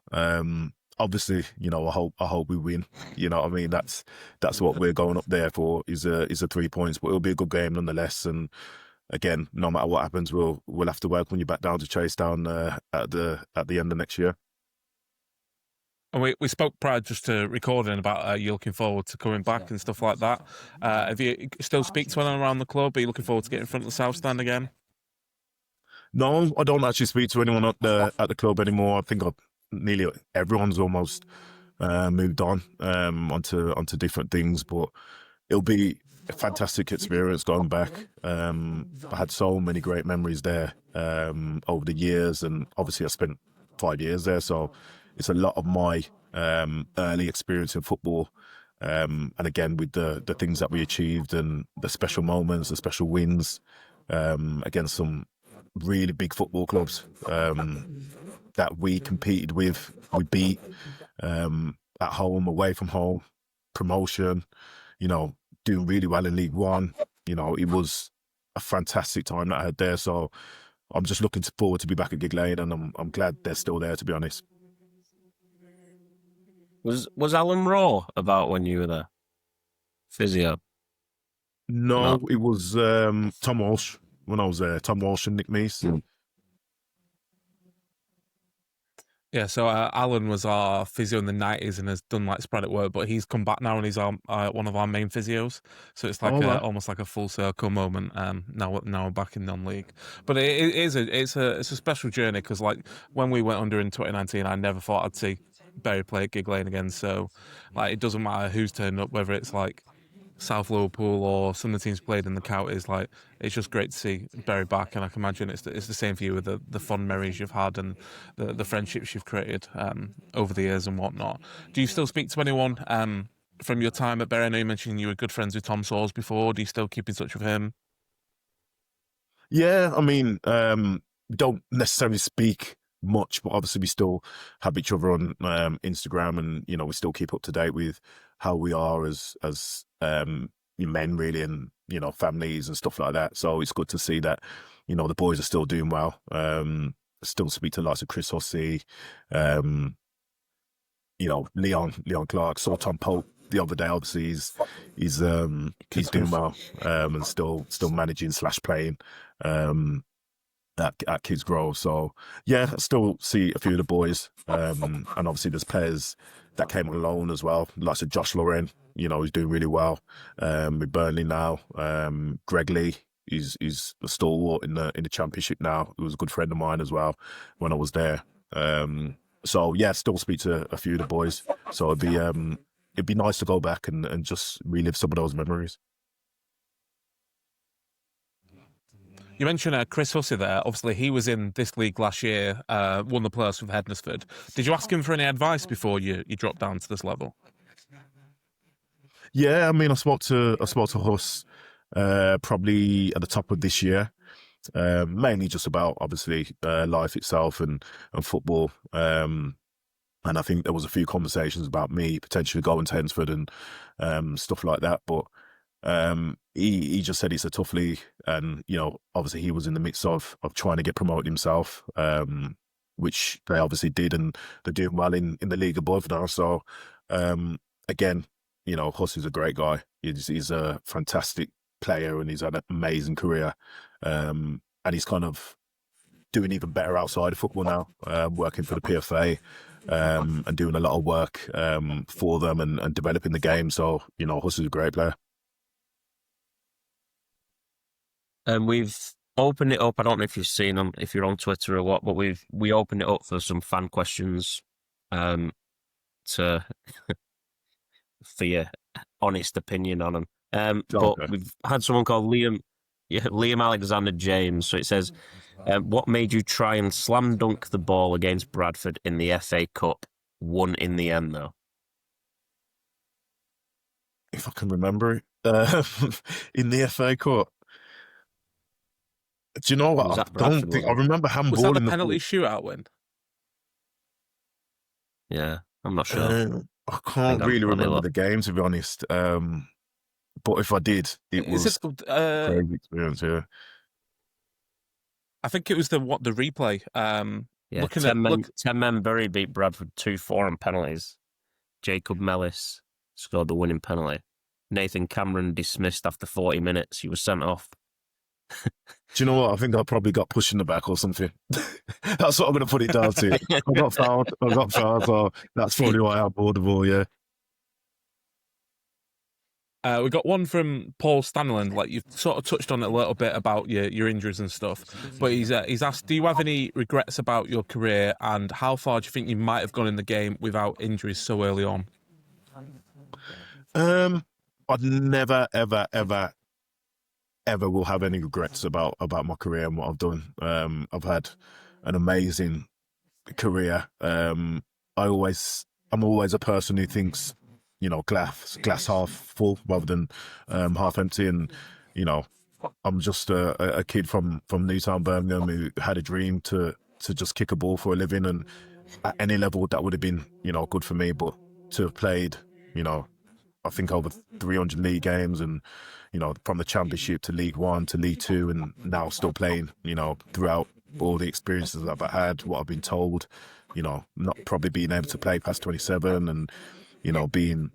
F: Obviously, I hope we win. You know what I mean? That's what we're going up there for, is a 3 points, but it'll be a good game nonetheless. And again, no matter what happens, we'll have to welcome you back down to Chasetown at the end of next year.
E: And we spoke prior just to recording about you looking forward to coming back and stuff like that. Have you still speak to anyone around the club? Are you looking forward to getting in front of the South Stand again?
F: No, I don't actually speak to anyone at the club anymore. I think nearly everyone's almost moved on onto different things, but it'll be a fantastic experience going back. I had so many great memories there over the years, and obviously I spent 5 years there, so it's a lot of my early experience in football. And again, with the things that we achieved and the special moments, the special wins against some really big football clubs that we competed with, we beat at home, away from home, promotion, doing really well in League One. It was a fantastic time that I had there. So I'm just looking forward to be back at Gigg Lane, and I'm glad they're still there, to be honest.
G: Was Alan Raw about when you were there? Physio?
F: No, it was Tom Walsh when I was there. Tom Walsh and Nick Meese.
E: Yeah, so Alan was our physio in the 90s and has done sporadic work, but he's come back now and he's one of our main physios. So it's almost like a full circle moment. Now we're back in non-league, but it's a special journey because when we went under in 2019, I never thought I'd see Bury play at Gigg Lane again. So it doesn't matter who's turning up, whether it's South Liverpool or some of the teams played in the counties. It's just great to see Bury back, and I can imagine it's the same for you with the fond memories you've had and the friendships you've created over the years and whatnot. Do you still speak to anyone from your time at Bury? I know you mentioned you were good friends with Tom Sawers before. Do you still keep in touch with him?
F: Yeah, I mean, don't necessarily speak much, but obviously we still have each other on Instagram, and we still keep up to date with how we are as men, really, and families and stuff like that. So it's good to see that the boys are still doing well. Still speak to lots of Chris Hussey, Leon Clark. Saw Tom Pope the other day. Obviously he's doing well and still managing / playing at Kids Grove. So yeah, I still see a few of the boys, and obviously there's players that came on loan as well, like Josh Loren. He's doing really well with Burnley now. Greg Lee is a stalwart in the Championship now. He was a good friend of mine as well when I was there. So yeah, still speak to a few of the boys. So it'd be nice to go back and just relive some of those memories.
E: You mentioned Chris Hussey there. Obviously, he was in this league last year, won the Players with Hednesford. Did you ask him for any advice before you dropped down to this level?
F: Yeah, I mean, I spoke to Huss probably at the top of this year, mainly just about obviously life itself and football. And I think there was a few conversations about me potentially going to Hednesford and stuff like that. But he just said it's a tough league, and obviously he was in the midst of trying to get promoted himself, which they obviously did, and they're doing well in the league above now. So again, Huss is a great guy. He's a fantastic player, and he's had an amazing career, and he's kind of doing even better outside of football now, working for the PFA. And doing a lot of work for them and developing the game. So, Huss is a great player.
G: And we've opened it up. I don't know if you've seen them, if you're on Twitter or what, but we opened it up for some fan questions for your honest opinion on them. But we've had someone called Liam Alexander James. So it says, what made you try and slam dunk the ball against Bradford in the FA Cup? Won in the end, though.
F: If I can remember it, in the FA Cup. Do you know what? I remember handball.
E: Was that the penalty shootout win?
G: Yeah, I'm not sure.
F: I can't really remember the game, to be honest. But if I did, it was a crazy experience. Yeah.
E: I think it was the replay.
G: Yeah, 10 men Bury beat Bradford 2-4 on penalties. Jacob Mellis scored the winning penalty. Nathan Cameron dismissed after 40 minutes. He was sent off.
F: Do you know what? I think I probably got pushed in the back or something. That's what I'm going to put it down to. I got fouled, so that's probably why I'm audible, yeah.
E: We got one from Paul Stanland. Like, you've sort of touched on it a little bit about your injuries and stuff, but he's asked, do you have any regrets about your career, and how far do you think you might have gone in the game without injuries so early on?
F: I'd never, ever, ever, ever will have any regrets about my career and what I've done. I've had an amazing career. I'm always a person who thinks, glass half full rather than half empty. And, I'm just a kid from Newtown, Birmingham, who had a dream to just kick a ball for a living. And at any level, that would have been, good for me. But to have played, I think over 300 league games and, from the Championship to League One to League Two, and now still playing, throughout all the experiences that I've had, what I've been told, not probably being able to play past 27 and, being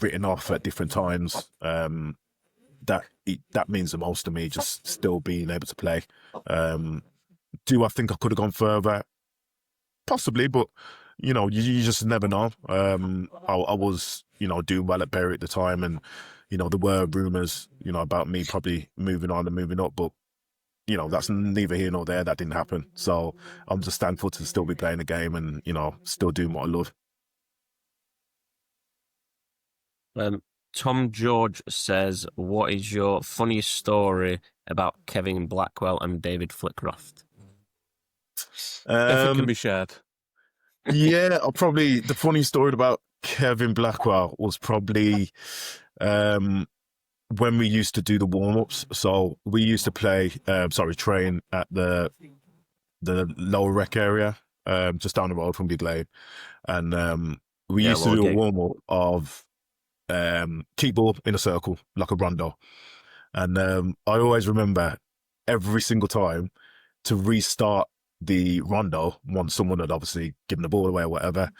F: written off at different times, that means the most to me, just still being able to play. Do I think I could have gone further? Possibly, but, you just never know. I was, doing well at Bury at the time, and, there were rumours, about me probably moving on and moving up, but, that's neither here nor there. That didn't happen. So I'm just thankful to still be playing the game and, still doing what I love.
G: Tom George says, what is your funniest story about Kevin Blackwell and David Flitcroft?
E: If it can be shared.
F: Yeah, probably the funny story about Kevin Blackwell was probably when we used to do the warm-ups. So we used to train at the lower rec area, just down the road from Gigg Lane. And we used to do a warm-up of keep ball in a circle, like a rondo. And I always remember every single time to restart the rondo, once someone had obviously given the ball away or whatever,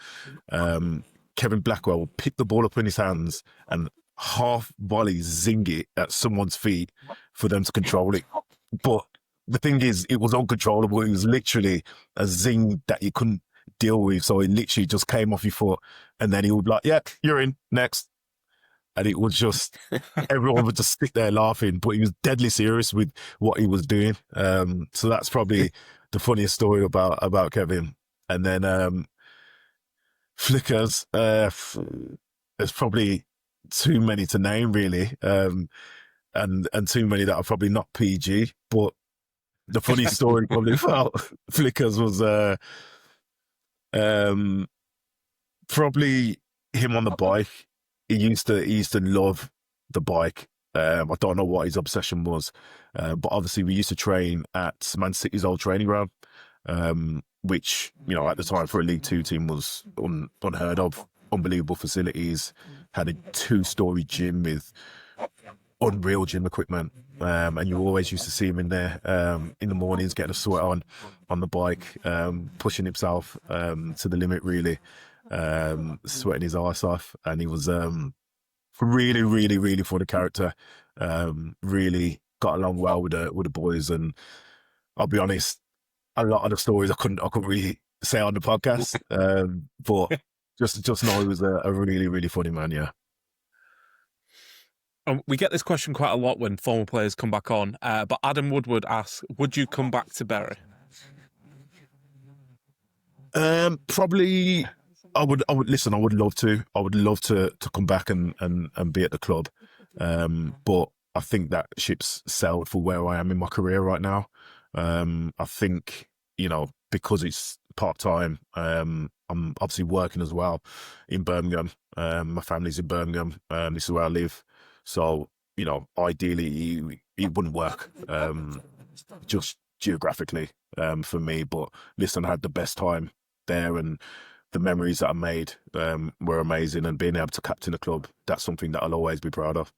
F: Kevin Blackwell would pick the ball up in his hands and half volley zing it at someone's feet for them to control it. But the thing is, it was uncontrollable. It was literally a zing that you couldn't deal with. So it literally just came off your foot, and then he would be like, yeah, you're in, next. And it was just, everyone would just sit there laughing, but he was deadly serious with what he was doing. So that's probably the funniest story about Kevin. And then Flickers, there's probably too many to name, really, and too many that are probably not PG. But the funny story probably about Flickers was probably him on the bike. He used to love the bike. I don't know what his obsession was, but obviously we used to train at Man City's old training ground, which, you know, at the time for a League Two team was unheard of. Unbelievable facilities, had a 2-story gym with unreal gym equipment, and you always used to see him in there in the mornings, getting a sweat on the bike, pushing himself to the limit, really, sweating his arse off. And he was really, really, really funny character. Really got along well with the boys, and I'll be honest, a lot of the stories I couldn't really say on the podcast, but just know he was a really, really funny man. Yeah.
E: We get this question quite a lot when former players come back on, but Adam Woodward asks, would you come back to Bury?
F: Probably I would listen. I would love to. I would love to come back and be at the club. But I think that ship's sailed for where I am in my career right now. I think, you know, because it's part-time, I'm obviously working as well in Birmingham. My family's in Birmingham. This is where I live. So, you know, ideally it wouldn't work, just geographically, for me. But listen, I had the best time there, and the memories that I made were amazing, and being able to captain a club, that's something that I'll always be proud of.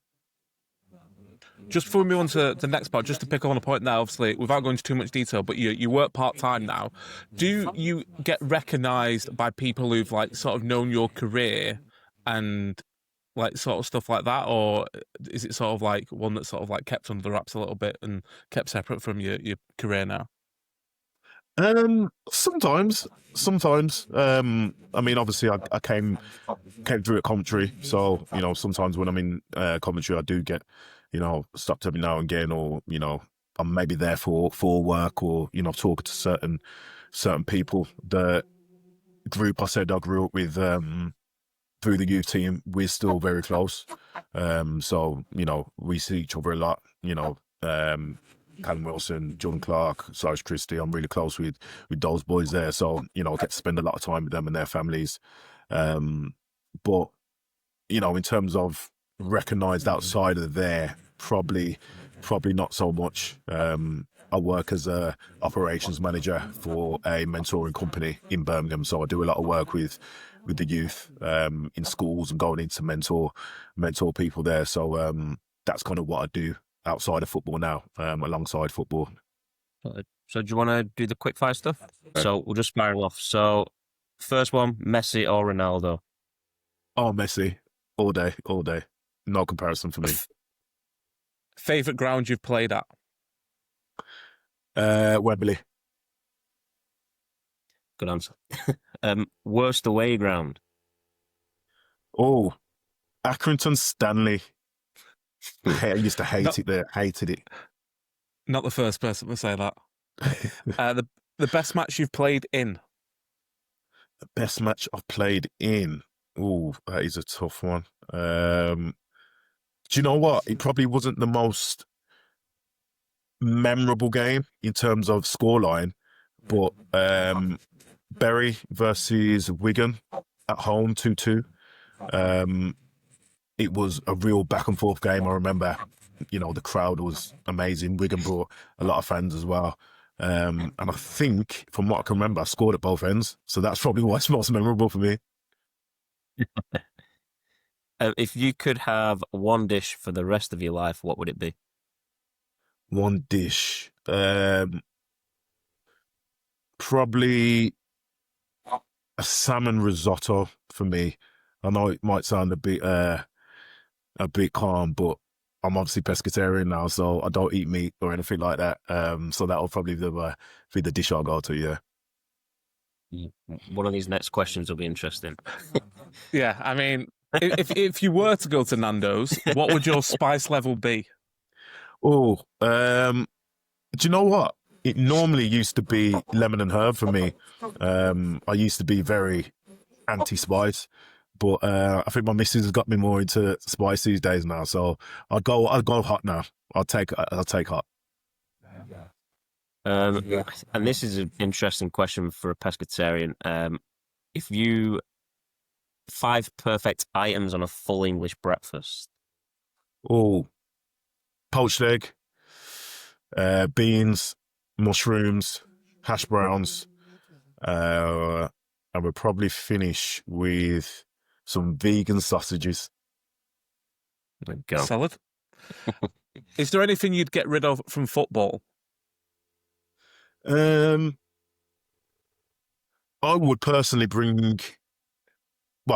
E: Just before we move on to the next part, just to pick up on a point there, obviously, without going into too much detail, but you work part-time now. Do you get recognised by people who've, like, sort of known your career and, like, sort of stuff like that? Or is it sort of, like, one that's sort of, like, kept under the wraps a little bit and kept separate from your career now?
F: Sometimes. I mean, obviously, I came through at Coventry, so, you know, sometimes when I'm in Coventry, I do get, you know, stopped every now and again, or, you know, I'm maybe there for work, or, you know, talking to certain people. The group I said I grew up with through the youth team, we're still very close. So, you know, we see each other a lot. You know, Callum Wilson, John Clark, Cyrus Christie, I'm really close with those boys there. So, you know, I get to spend a lot of time with them and their families. But, you know, in terms of recognised outside of there, probably not so much. I work as a operations manager for a mentoring company in Birmingham, so I do a lot of work with the youth in schools and going in to mentor people there. So that's kind of what I do outside of football now, alongside football.
G: So do you want to do the quick fire stuff? So we'll just spiral off. So first one, Messi or Ronaldo?
F: Oh, Messi, all day. No comparison for me.
E: Favourite ground you've played at?
F: Wembley.
G: Good answer. Worst away ground?
F: Oh, Accrington Stanley. I used to hate it there. Hated it.
E: Not the first person to say that. The best match you've played in?
F: The best match I've played in? Oh, that is a tough one. Do you know what? It probably wasn't the most memorable game in terms of scoreline, but Bury versus Wigan at home, 2-2. It was a real back and forth game. I remember, you know, the crowd was amazing. Wigan brought a lot of fans as well. And I think, from what I can remember, I scored at both ends. So that's probably what's most memorable for me.
G: If you could have one dish for the rest of your life, what would it be?
F: One dish. Probably a salmon risotto for me. I know it might sound a bit calm, but I'm obviously pescatarian now, so I don't eat meat or anything like that. So that'll probably be the dish I'll go to, yeah.
G: One of these next questions will be interesting.
E: Yeah, I mean, if you were to go to Nando's, what would your spice level be?
F: Oh, do you know what? it normally used to be lemon and herb for me. I used to be very anti-spice, but I think my missus has got me more into spice these days now. So I'll go hot now. I'll take hot.
G: And this is an interesting question for a pescatarian. If you 5 perfect items on a full English breakfast.
F: Oh, poached egg, beans, mushrooms, hash browns, and we'll probably finish with some vegan sausages.
G: There you go.
E: Solid. Is there anything you'd get rid of from football?
F: I would personally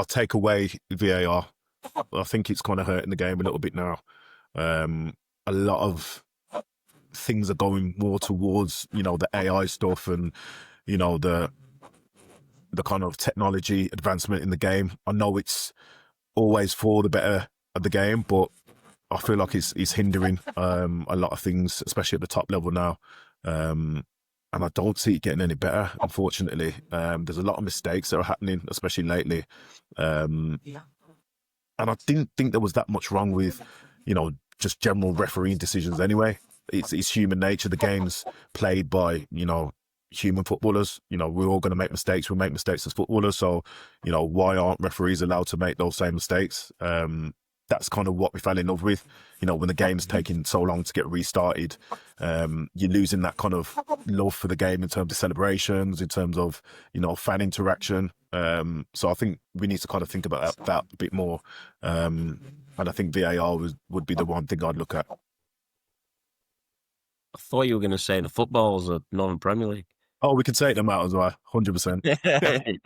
F: take away VAR. I think it's kind of hurting the game a little bit now. A lot of things are going more towards, the AI stuff and, the kind of technology advancement in the game. I know it's always for the better of the game, but I feel like it's hindering a lot of things, especially at the top level now. And I don't see it getting any better, unfortunately. There's a lot of mistakes that are happening, especially lately. And I didn't think there was that much wrong with, just general refereeing decisions anyway. It's human nature. The game's played by, human footballers. We're all going to make mistakes. We make mistakes as footballers. So, why aren't referees allowed to make those same mistakes? That's kind of what we fell in love with. When the game's taking so long to get restarted, you're losing that kind of love for the game in terms of celebrations, in terms of, fan interaction. So I think we need to kind of think about that a bit more. And I think VAR would be the one thing I'd look at.
G: I thought you were going to say the footballs are non-Premier League.
F: Oh, we could take them out as well, 100%.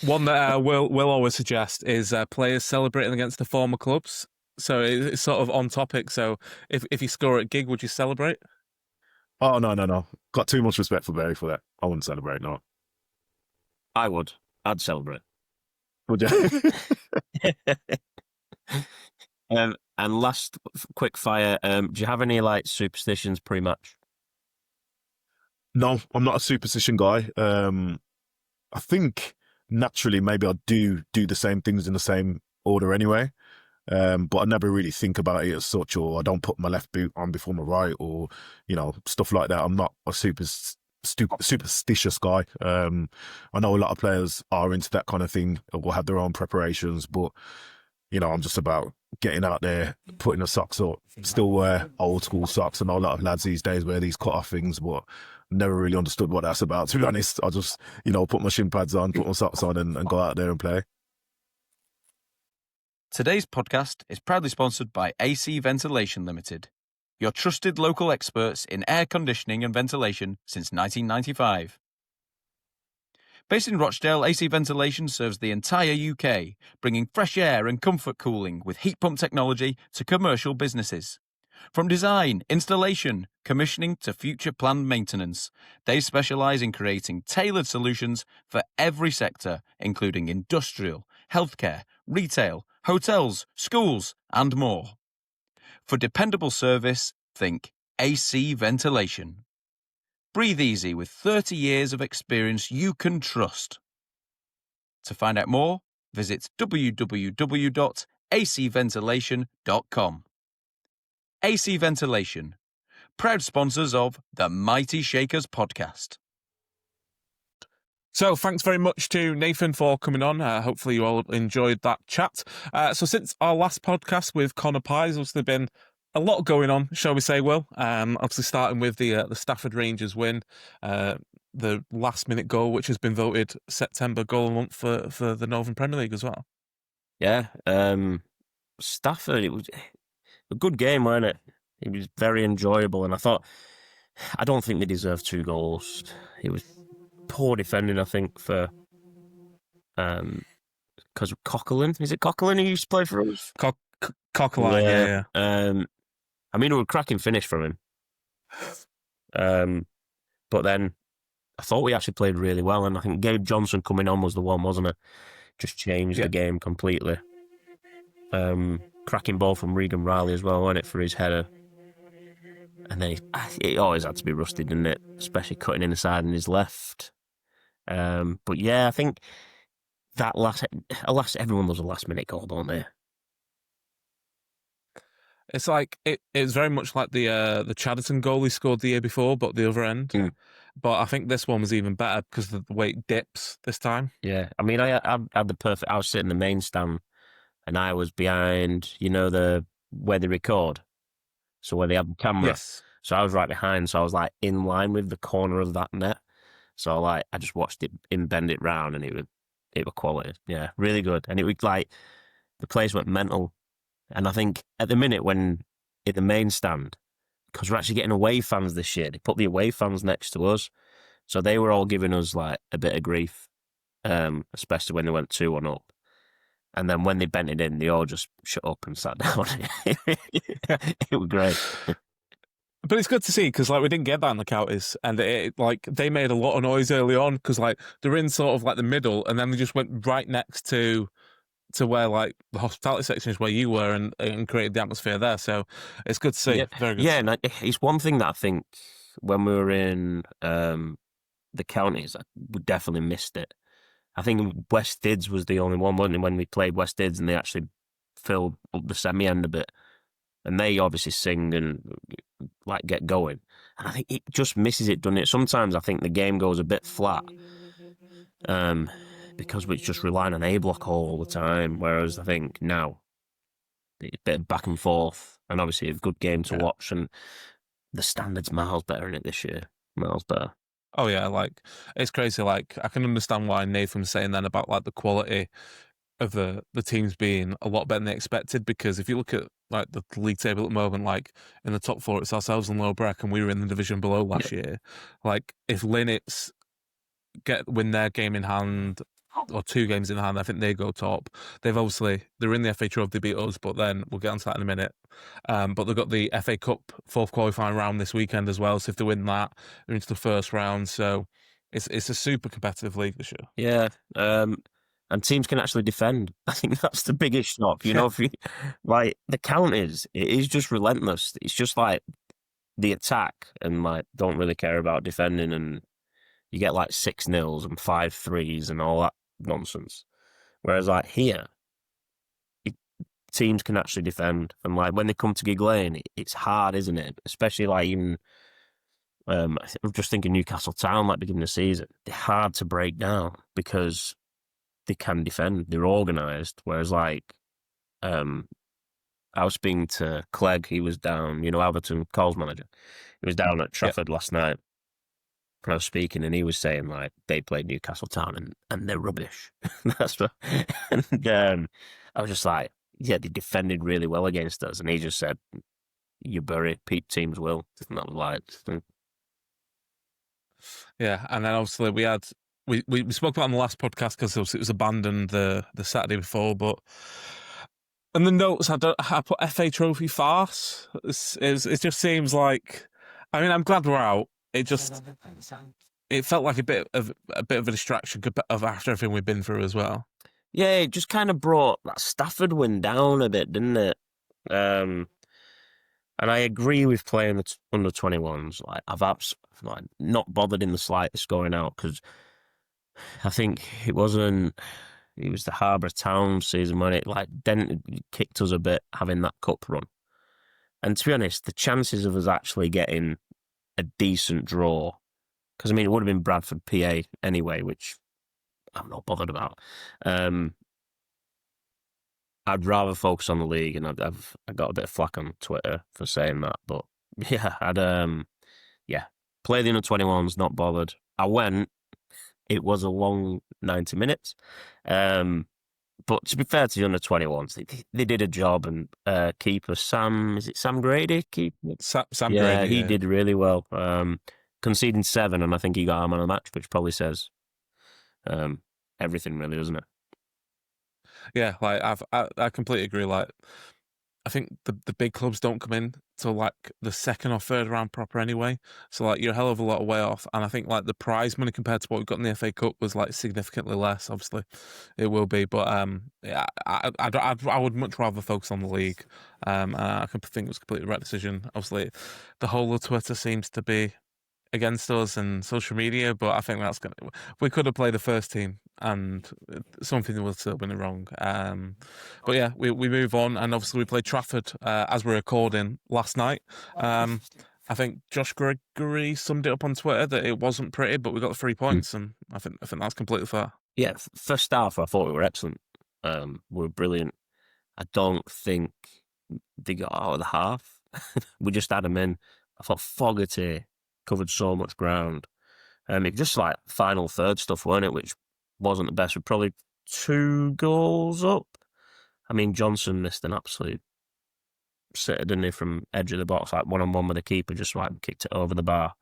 E: One that we'll always suggest is players celebrating against the former clubs. So it's sort of on topic. So if you score at Gigg, would you celebrate?
F: Oh, no. Got too much respect for Barry for that. I wouldn't celebrate, no.
G: I would. I'd celebrate.
F: Would you?
G: And last quick fire, do you have any superstitions pre-match?
F: No, I'm not a superstition guy. I think naturally maybe I do the same things in the same order anyway. But I never really think about it as such, or I don't put my left boot on before my right, or, stuff like that. I'm not a superstitious guy. I know a lot of players are into that kind of thing or will have their own preparations, but, I'm just about getting out there, putting the socks up, still wear old school socks. I know a lot of lads these days wear these cut off things, but never really understood what that's about, to be honest. I just, put my shin pads on, put my socks on and go out there and play.
H: Today's podcast is proudly sponsored by AC Ventilation Limited, your trusted local experts in air conditioning and ventilation since 1995. Based in Rochdale, AC Ventilation serves the entire UK, bringing fresh air and comfort cooling with heat pump technology to commercial businesses. From design, installation, commissioning to future planned maintenance, they specialise in creating tailored solutions for every sector, including industrial, healthcare, retail, hotels, schools, and more. For dependable service, think AC Ventilation. Breathe easy with 30 years of experience you can trust. To find out more, visit www.acventilation.com. AC Ventilation, proud sponsors of the Mighty Shakers podcast.
E: So thanks very much to Nathan for coming on. Hopefully you all enjoyed that chat. So since our last podcast with Connor Pies, there's been a lot going on, shall we say, Will? Obviously starting with the Stafford Rangers win, the last-minute goal, which has been voted September goal of the month for the Northern Premier League as well.
G: Yeah, Stafford, it was a good game, wasn't it? It was very enjoyable, and I don't think they deserved 2 goals. It was poor defending, I think, for because Coquelin. Is it Coquelin who used to play for us?
E: Coquelin, yeah.
G: I mean, it was a cracking finish from him. But then I thought we actually played really well, and I think Gabe Johnson coming on was the one, wasn't it? Just changed the game completely. Cracking ball from Regan Riley as well, wasn't it, for his header? And then it always had to be Rusty, didn't it? Especially cutting inside in his left. But yeah, I think that everyone loves a last minute goal, don't they?
E: It's like it's very much like the Chadderton goal he scored the year before, but the other end.
G: Mm.
E: But I think this one was even better because of the way it dips this time.
G: Yeah, I mean, I had the perfect. I was sitting in the main stand, and I was behind, where they record, so where they have the camera.
E: Yes.
G: So I was right behind, so I was like in line with the corner of that net. So like I just watched him bend it round, and it was quality. Yeah, really good. And it was like the place went mental. And I think at the minute when in the main stand, because we're actually getting away fans this year, they put the away fans next to us, so they were all giving us like a bit of grief, especially when they went 2-1 up. And then when they bent it in, they all just shut up and sat down. It was great.
E: But it's good to see because we didn't get that in the counties, and they made a lot of noise early on because they're in sort of like the middle, and then they just went right next to where the hospitality section is where you were and created the atmosphere there. So it's good to see.
G: Yeah,
E: very good.
G: Yeah, and it's one thing that I think when we were in the counties, we definitely missed it. I think West Dids was the only one, wasn't it, when we played West Dids and they actually filled up the semi-end a bit. And they obviously sing and get going. And I think it just misses it, doesn't it? Sometimes I think the game goes a bit flat because we're just relying on A-block all the time. Whereas I think now, it's a bit back and forth and obviously a good game to watch. And the standard's miles better in it this year. Miles better.
E: Oh yeah, it's crazy. I can understand why Nathan was saying then about the quality of the teams being a lot better than they expected, because if you look at the league table at the moment, in the top four, it's ourselves and Lowbreck, and we were in the division below last year. If Linnets win their game in hand or 2 games in hand, I think they go top. They're in the FA Trophy, they beat us, but then we'll get onto that in a minute. But they've got the FA Cup 4th qualifying round this weekend as well. So if they win that, they're into the first round. So it's a super competitive league this year.
G: Yeah. And teams can actually defend. I think that's the biggest shock. If you the counties, it is just relentless. It's just the attack and don't really care about defending, and you get 6-0s and 5-3s and all that nonsense. Whereas here, teams can actually defend, and when they come to Gigg Lane, it's hard, isn't it? Especially even I'm just thinking Newcastle Town, beginning of the season, they're hard to break down because they can defend. They're organised. Whereas I was speaking to Clegg, he was down, Alberton, Cole's manager. He was down at Trafford last night. I was speaking, and he was saying they played Newcastle Town and they're rubbish. That's what. And I was just yeah, they defended really well against us, and he just said, "You bury peep teams will." Not
E: Yeah, and then obviously we had we spoke about it on the last podcast because it was abandoned the Saturday before, but. And the notes I put FA Trophy farce. It just seems I'm glad we're out. It felt like a bit of a distraction of after everything we've been through as well.
G: Yeah, it just kind of brought that Stafford win down a bit, didn't it? And I agree with playing the under 21s. I've not bothered in the slightest going out because I think it was the Harbour Town season when it kicked us a bit having that cup run. And to be honest, the chances of us actually getting a decent draw, because it would have been Bradford PA anyway, which I'm not bothered about. I'd rather focus on the league, and I got a bit of flack on Twitter for saying that, but yeah, play the under 21s, not bothered. I went. It was a long 90 minutes, but to be fair to the under 21s, they did a job, and keeper Sam Grady?
E: Sam
G: Grady,
E: yeah,
G: he did really well. Conceding 7, and I think he got our man of the match, which probably says everything, really, doesn't it?
E: Yeah, I completely agree. I think the big clubs don't come in till like the second or third round proper anyway. So like you're a hell of a lot of way off. And I think like the prize money compared to what we got in the FA Cup was like significantly less. Obviously, it will be, but yeah, I would much rather focus on the league. I can think it was completely the right decision. Obviously, the whole of Twitter seems to be against us and social media, but I think that's gonna. We could have played the first team, and something was still been wrong. But yeah, we move on, and obviously we played Trafford as we're recording last night. I think Josh Gregory summed it up on Twitter that it wasn't pretty, but we got the 3 points, and I think that's completely fair.
G: Yeah, first half I thought we were excellent. We were brilliant. I don't think they got out of the half. We just had them in. I thought Fogarty covered so much ground. It just like final third stuff, weren't it? Which wasn't the best. We're probably 2 goals up. I mean, Johnson missed an absolute sitter, didn't he, from edge of the box, like 1-on-1 with the keeper, just like kicked it over the bar.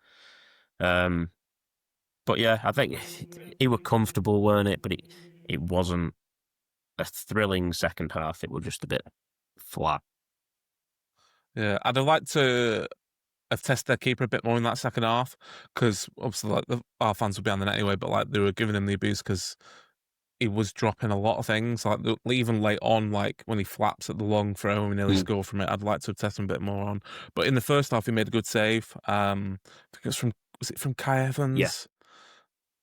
G: But yeah, I think he were comfortable, weren't it? But it wasn't a thrilling second half. It was just a bit flat.
E: Yeah, I'd have liked to have tested their keeper a bit more in that second half, because obviously like our fans would be on the net anyway, but like they were giving him the abuse because he was dropping a lot of things, like even late on, like when he flaps at the long throw and we nearly score from it. I'd like to have tested him a bit more on. But in the first half, he made a good save. I think was it from Kai Evans?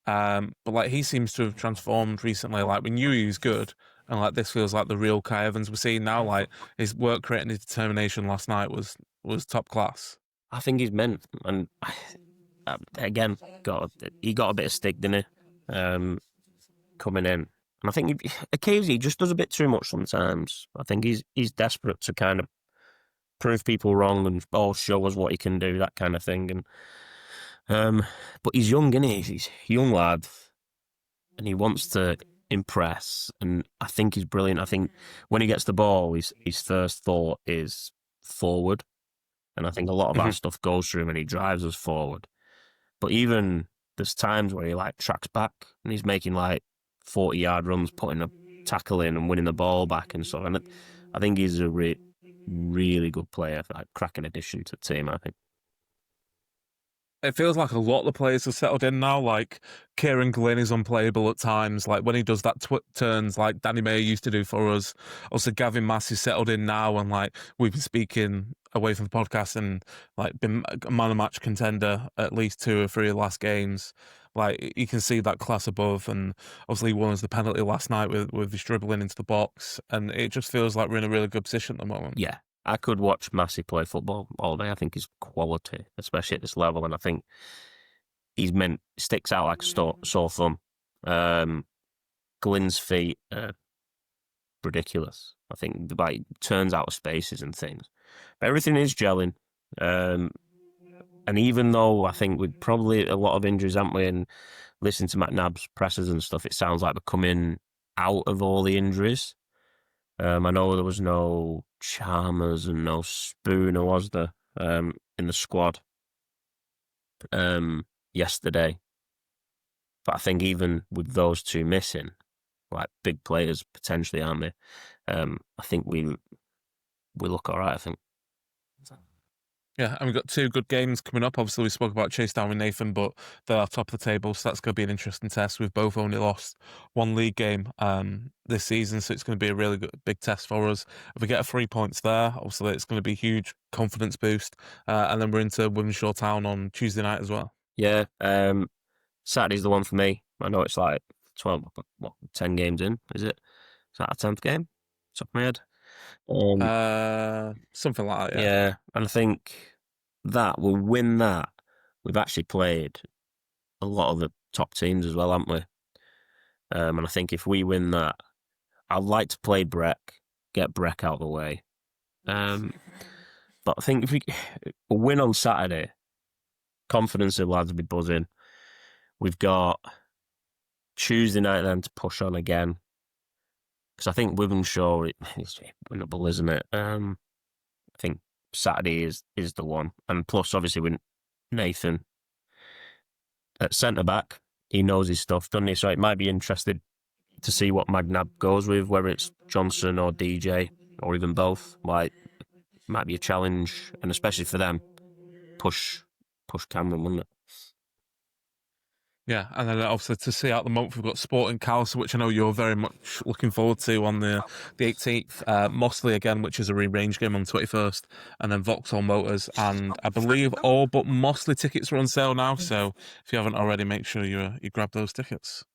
G: Yeah.
E: But like he seems to have transformed recently. Like we knew he was good, and like this feels like the real Kai Evans we're seeing now. Like his work rate and his determination last night was top class.
G: I think he's meant, and again, he got a bit of stick, didn't he? Coming in, and I think occasionally he just does a bit too much sometimes. I think he's desperate to kind of prove people wrong and show us what he can do, that kind of thing. And but he's young, isn't he? He's a young lad, and he wants to impress. And I think he's brilliant. I think when he gets the ball, his first thought is forward. And I think a lot of that stuff goes through him and he drives us forward. But even there's times where he like tracks back and he's making like 40-yard runs, putting a tackle in and winning the ball back and so on. And I think he's a really good player, like cracking addition to the team, I think.
E: It feels like a lot of the players have settled in now. Like Kieran Glynn is unplayable at times. Like when he does that turns, like Danny Mayer used to do for us. Also, Gavin Massey's settled in now, and like we've been speaking away from the podcast, and like been a man of match contender at least 2 or 3 of the last games. Like you can see that class above, and obviously he won us the penalty last night with his dribbling into the box, and it just feels like we're in a really good position at the moment.
G: Yeah. I could watch Massey play football all day. I think he's quality, especially at this level, and I think sticks out like a sore thumb. Glynn's feet are ridiculous. I think like turns out of spaces and things. But everything is gelling. And even though I think we've probably a lot of injuries, haven't we? And listening to McNabb's presses and stuff, it sounds like we're coming out of all the injuries. I know there was no Chalmers and no Spooner, was there, in the squad yesterday. But I think even with those 2 missing, like big players potentially, aren't they? I think we look all right, I think.
E: Yeah, and we've got 2 good games coming up. Obviously, we spoke about Chasetown with Nathan, but they're at top of the table, so that's going to be an interesting test. We've both only lost 1 league game this season, so it's going to be a really good, big test for us. If we get 3 points there, obviously it's going to be a huge confidence boost. And then we're into Wimshaw Town on Tuesday night as well.
G: Yeah, Saturday's the one for me. I know it's like 10 games in, is it? Is that a 10th game? Top of my head.
E: Something like that,
G: yeah. And I think that we'll win that. We've actually played a lot of the top teams as well, haven't we? And I think if we win that, I'd like to play get Breck out of the way. But I think if we win on Saturday, confidence of lads will be buzzing. We've got Tuesday night then to push on again. Because I think Wimshaw is winnable, isn't it? I think Saturday is the one. And plus, obviously, with Nathan at centre-back, he knows his stuff, doesn't he? So it might be interested to see what McNabb goes with, whether it's Johnson or DJ, or even both. Like, might be a challenge, and especially for them, push Cameron, wouldn't it?
E: Yeah, and then obviously to see out the month, we've got Sporting Calcer, which I know you're very much looking forward to on the 18th. Mossley again, which is a rearrange game on the 21st, and then Vauxhall Motors. And I believe all but Mossley tickets are on sale now, so if you haven't already, make sure you grab those tickets.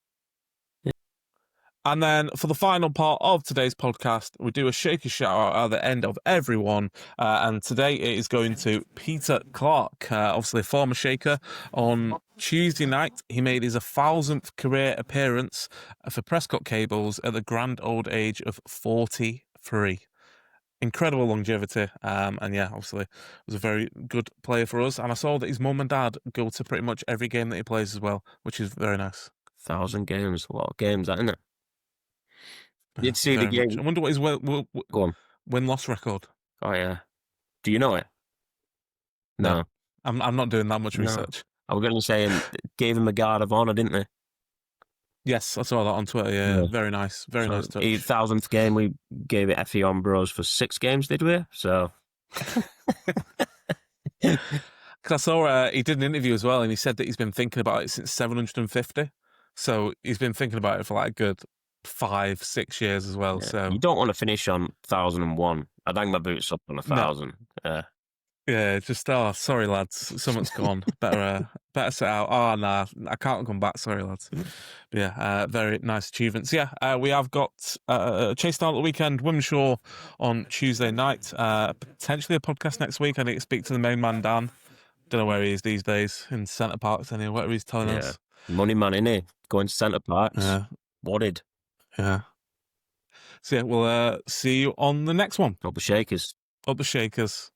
E: And then for the final part of today's podcast, we do a shaker shout out at the end of every one. And today it is going to Peter Clark, obviously a former shaker. On Tuesday night, he made his 1,000th career appearance for Prescott Cables at the grand old age of 43. Incredible longevity. And yeah, obviously was a very good player for us. And I saw that his mum and dad go to pretty much every game that he plays as well, which is very nice.
G: 1,000 games. What a game's that, isn't it? Did see the
E: Very
G: game.
E: much. I wonder what his
G: Go on.
E: win-loss record.
G: Oh, yeah. Do you know it? No.
E: I'm not doing that much
G: No.
E: research.
G: I was going to say, gave him a guard of honour, didn't they?
E: Yes, I saw that on Twitter. Yeah. Very nice. Very nice touch.
G: 1,000th game, we gave it FE on Bros for 6 games, did we? So.
E: Because I saw he did an interview as well, and he said that he's been thinking about it since 750. So he's been thinking about it for like a good 5-6 years as well.
G: Yeah.
E: So
G: you don't want to finish on 1,001. I'd hang my boots up on 1,000.
E: yeah, just sorry lads, something's gone. better set out. Oh nah, I can't come back. Sorry lads. But yeah, very nice achievements. Yeah, we have got Chasetown at the weekend, Wimshaw on Tuesday night. Potentially a podcast next week. I need to speak to the main man Dan. Don't know where he is these days, in Centre Parks anyway. Whatever he's telling us.
G: Money man, innit? Going to Centre Parks.
E: Yeah.
G: Wadded.
E: Yeah. So yeah, we'll see you on the next one.
G: Up the Shakers.
E: Up the Shakers.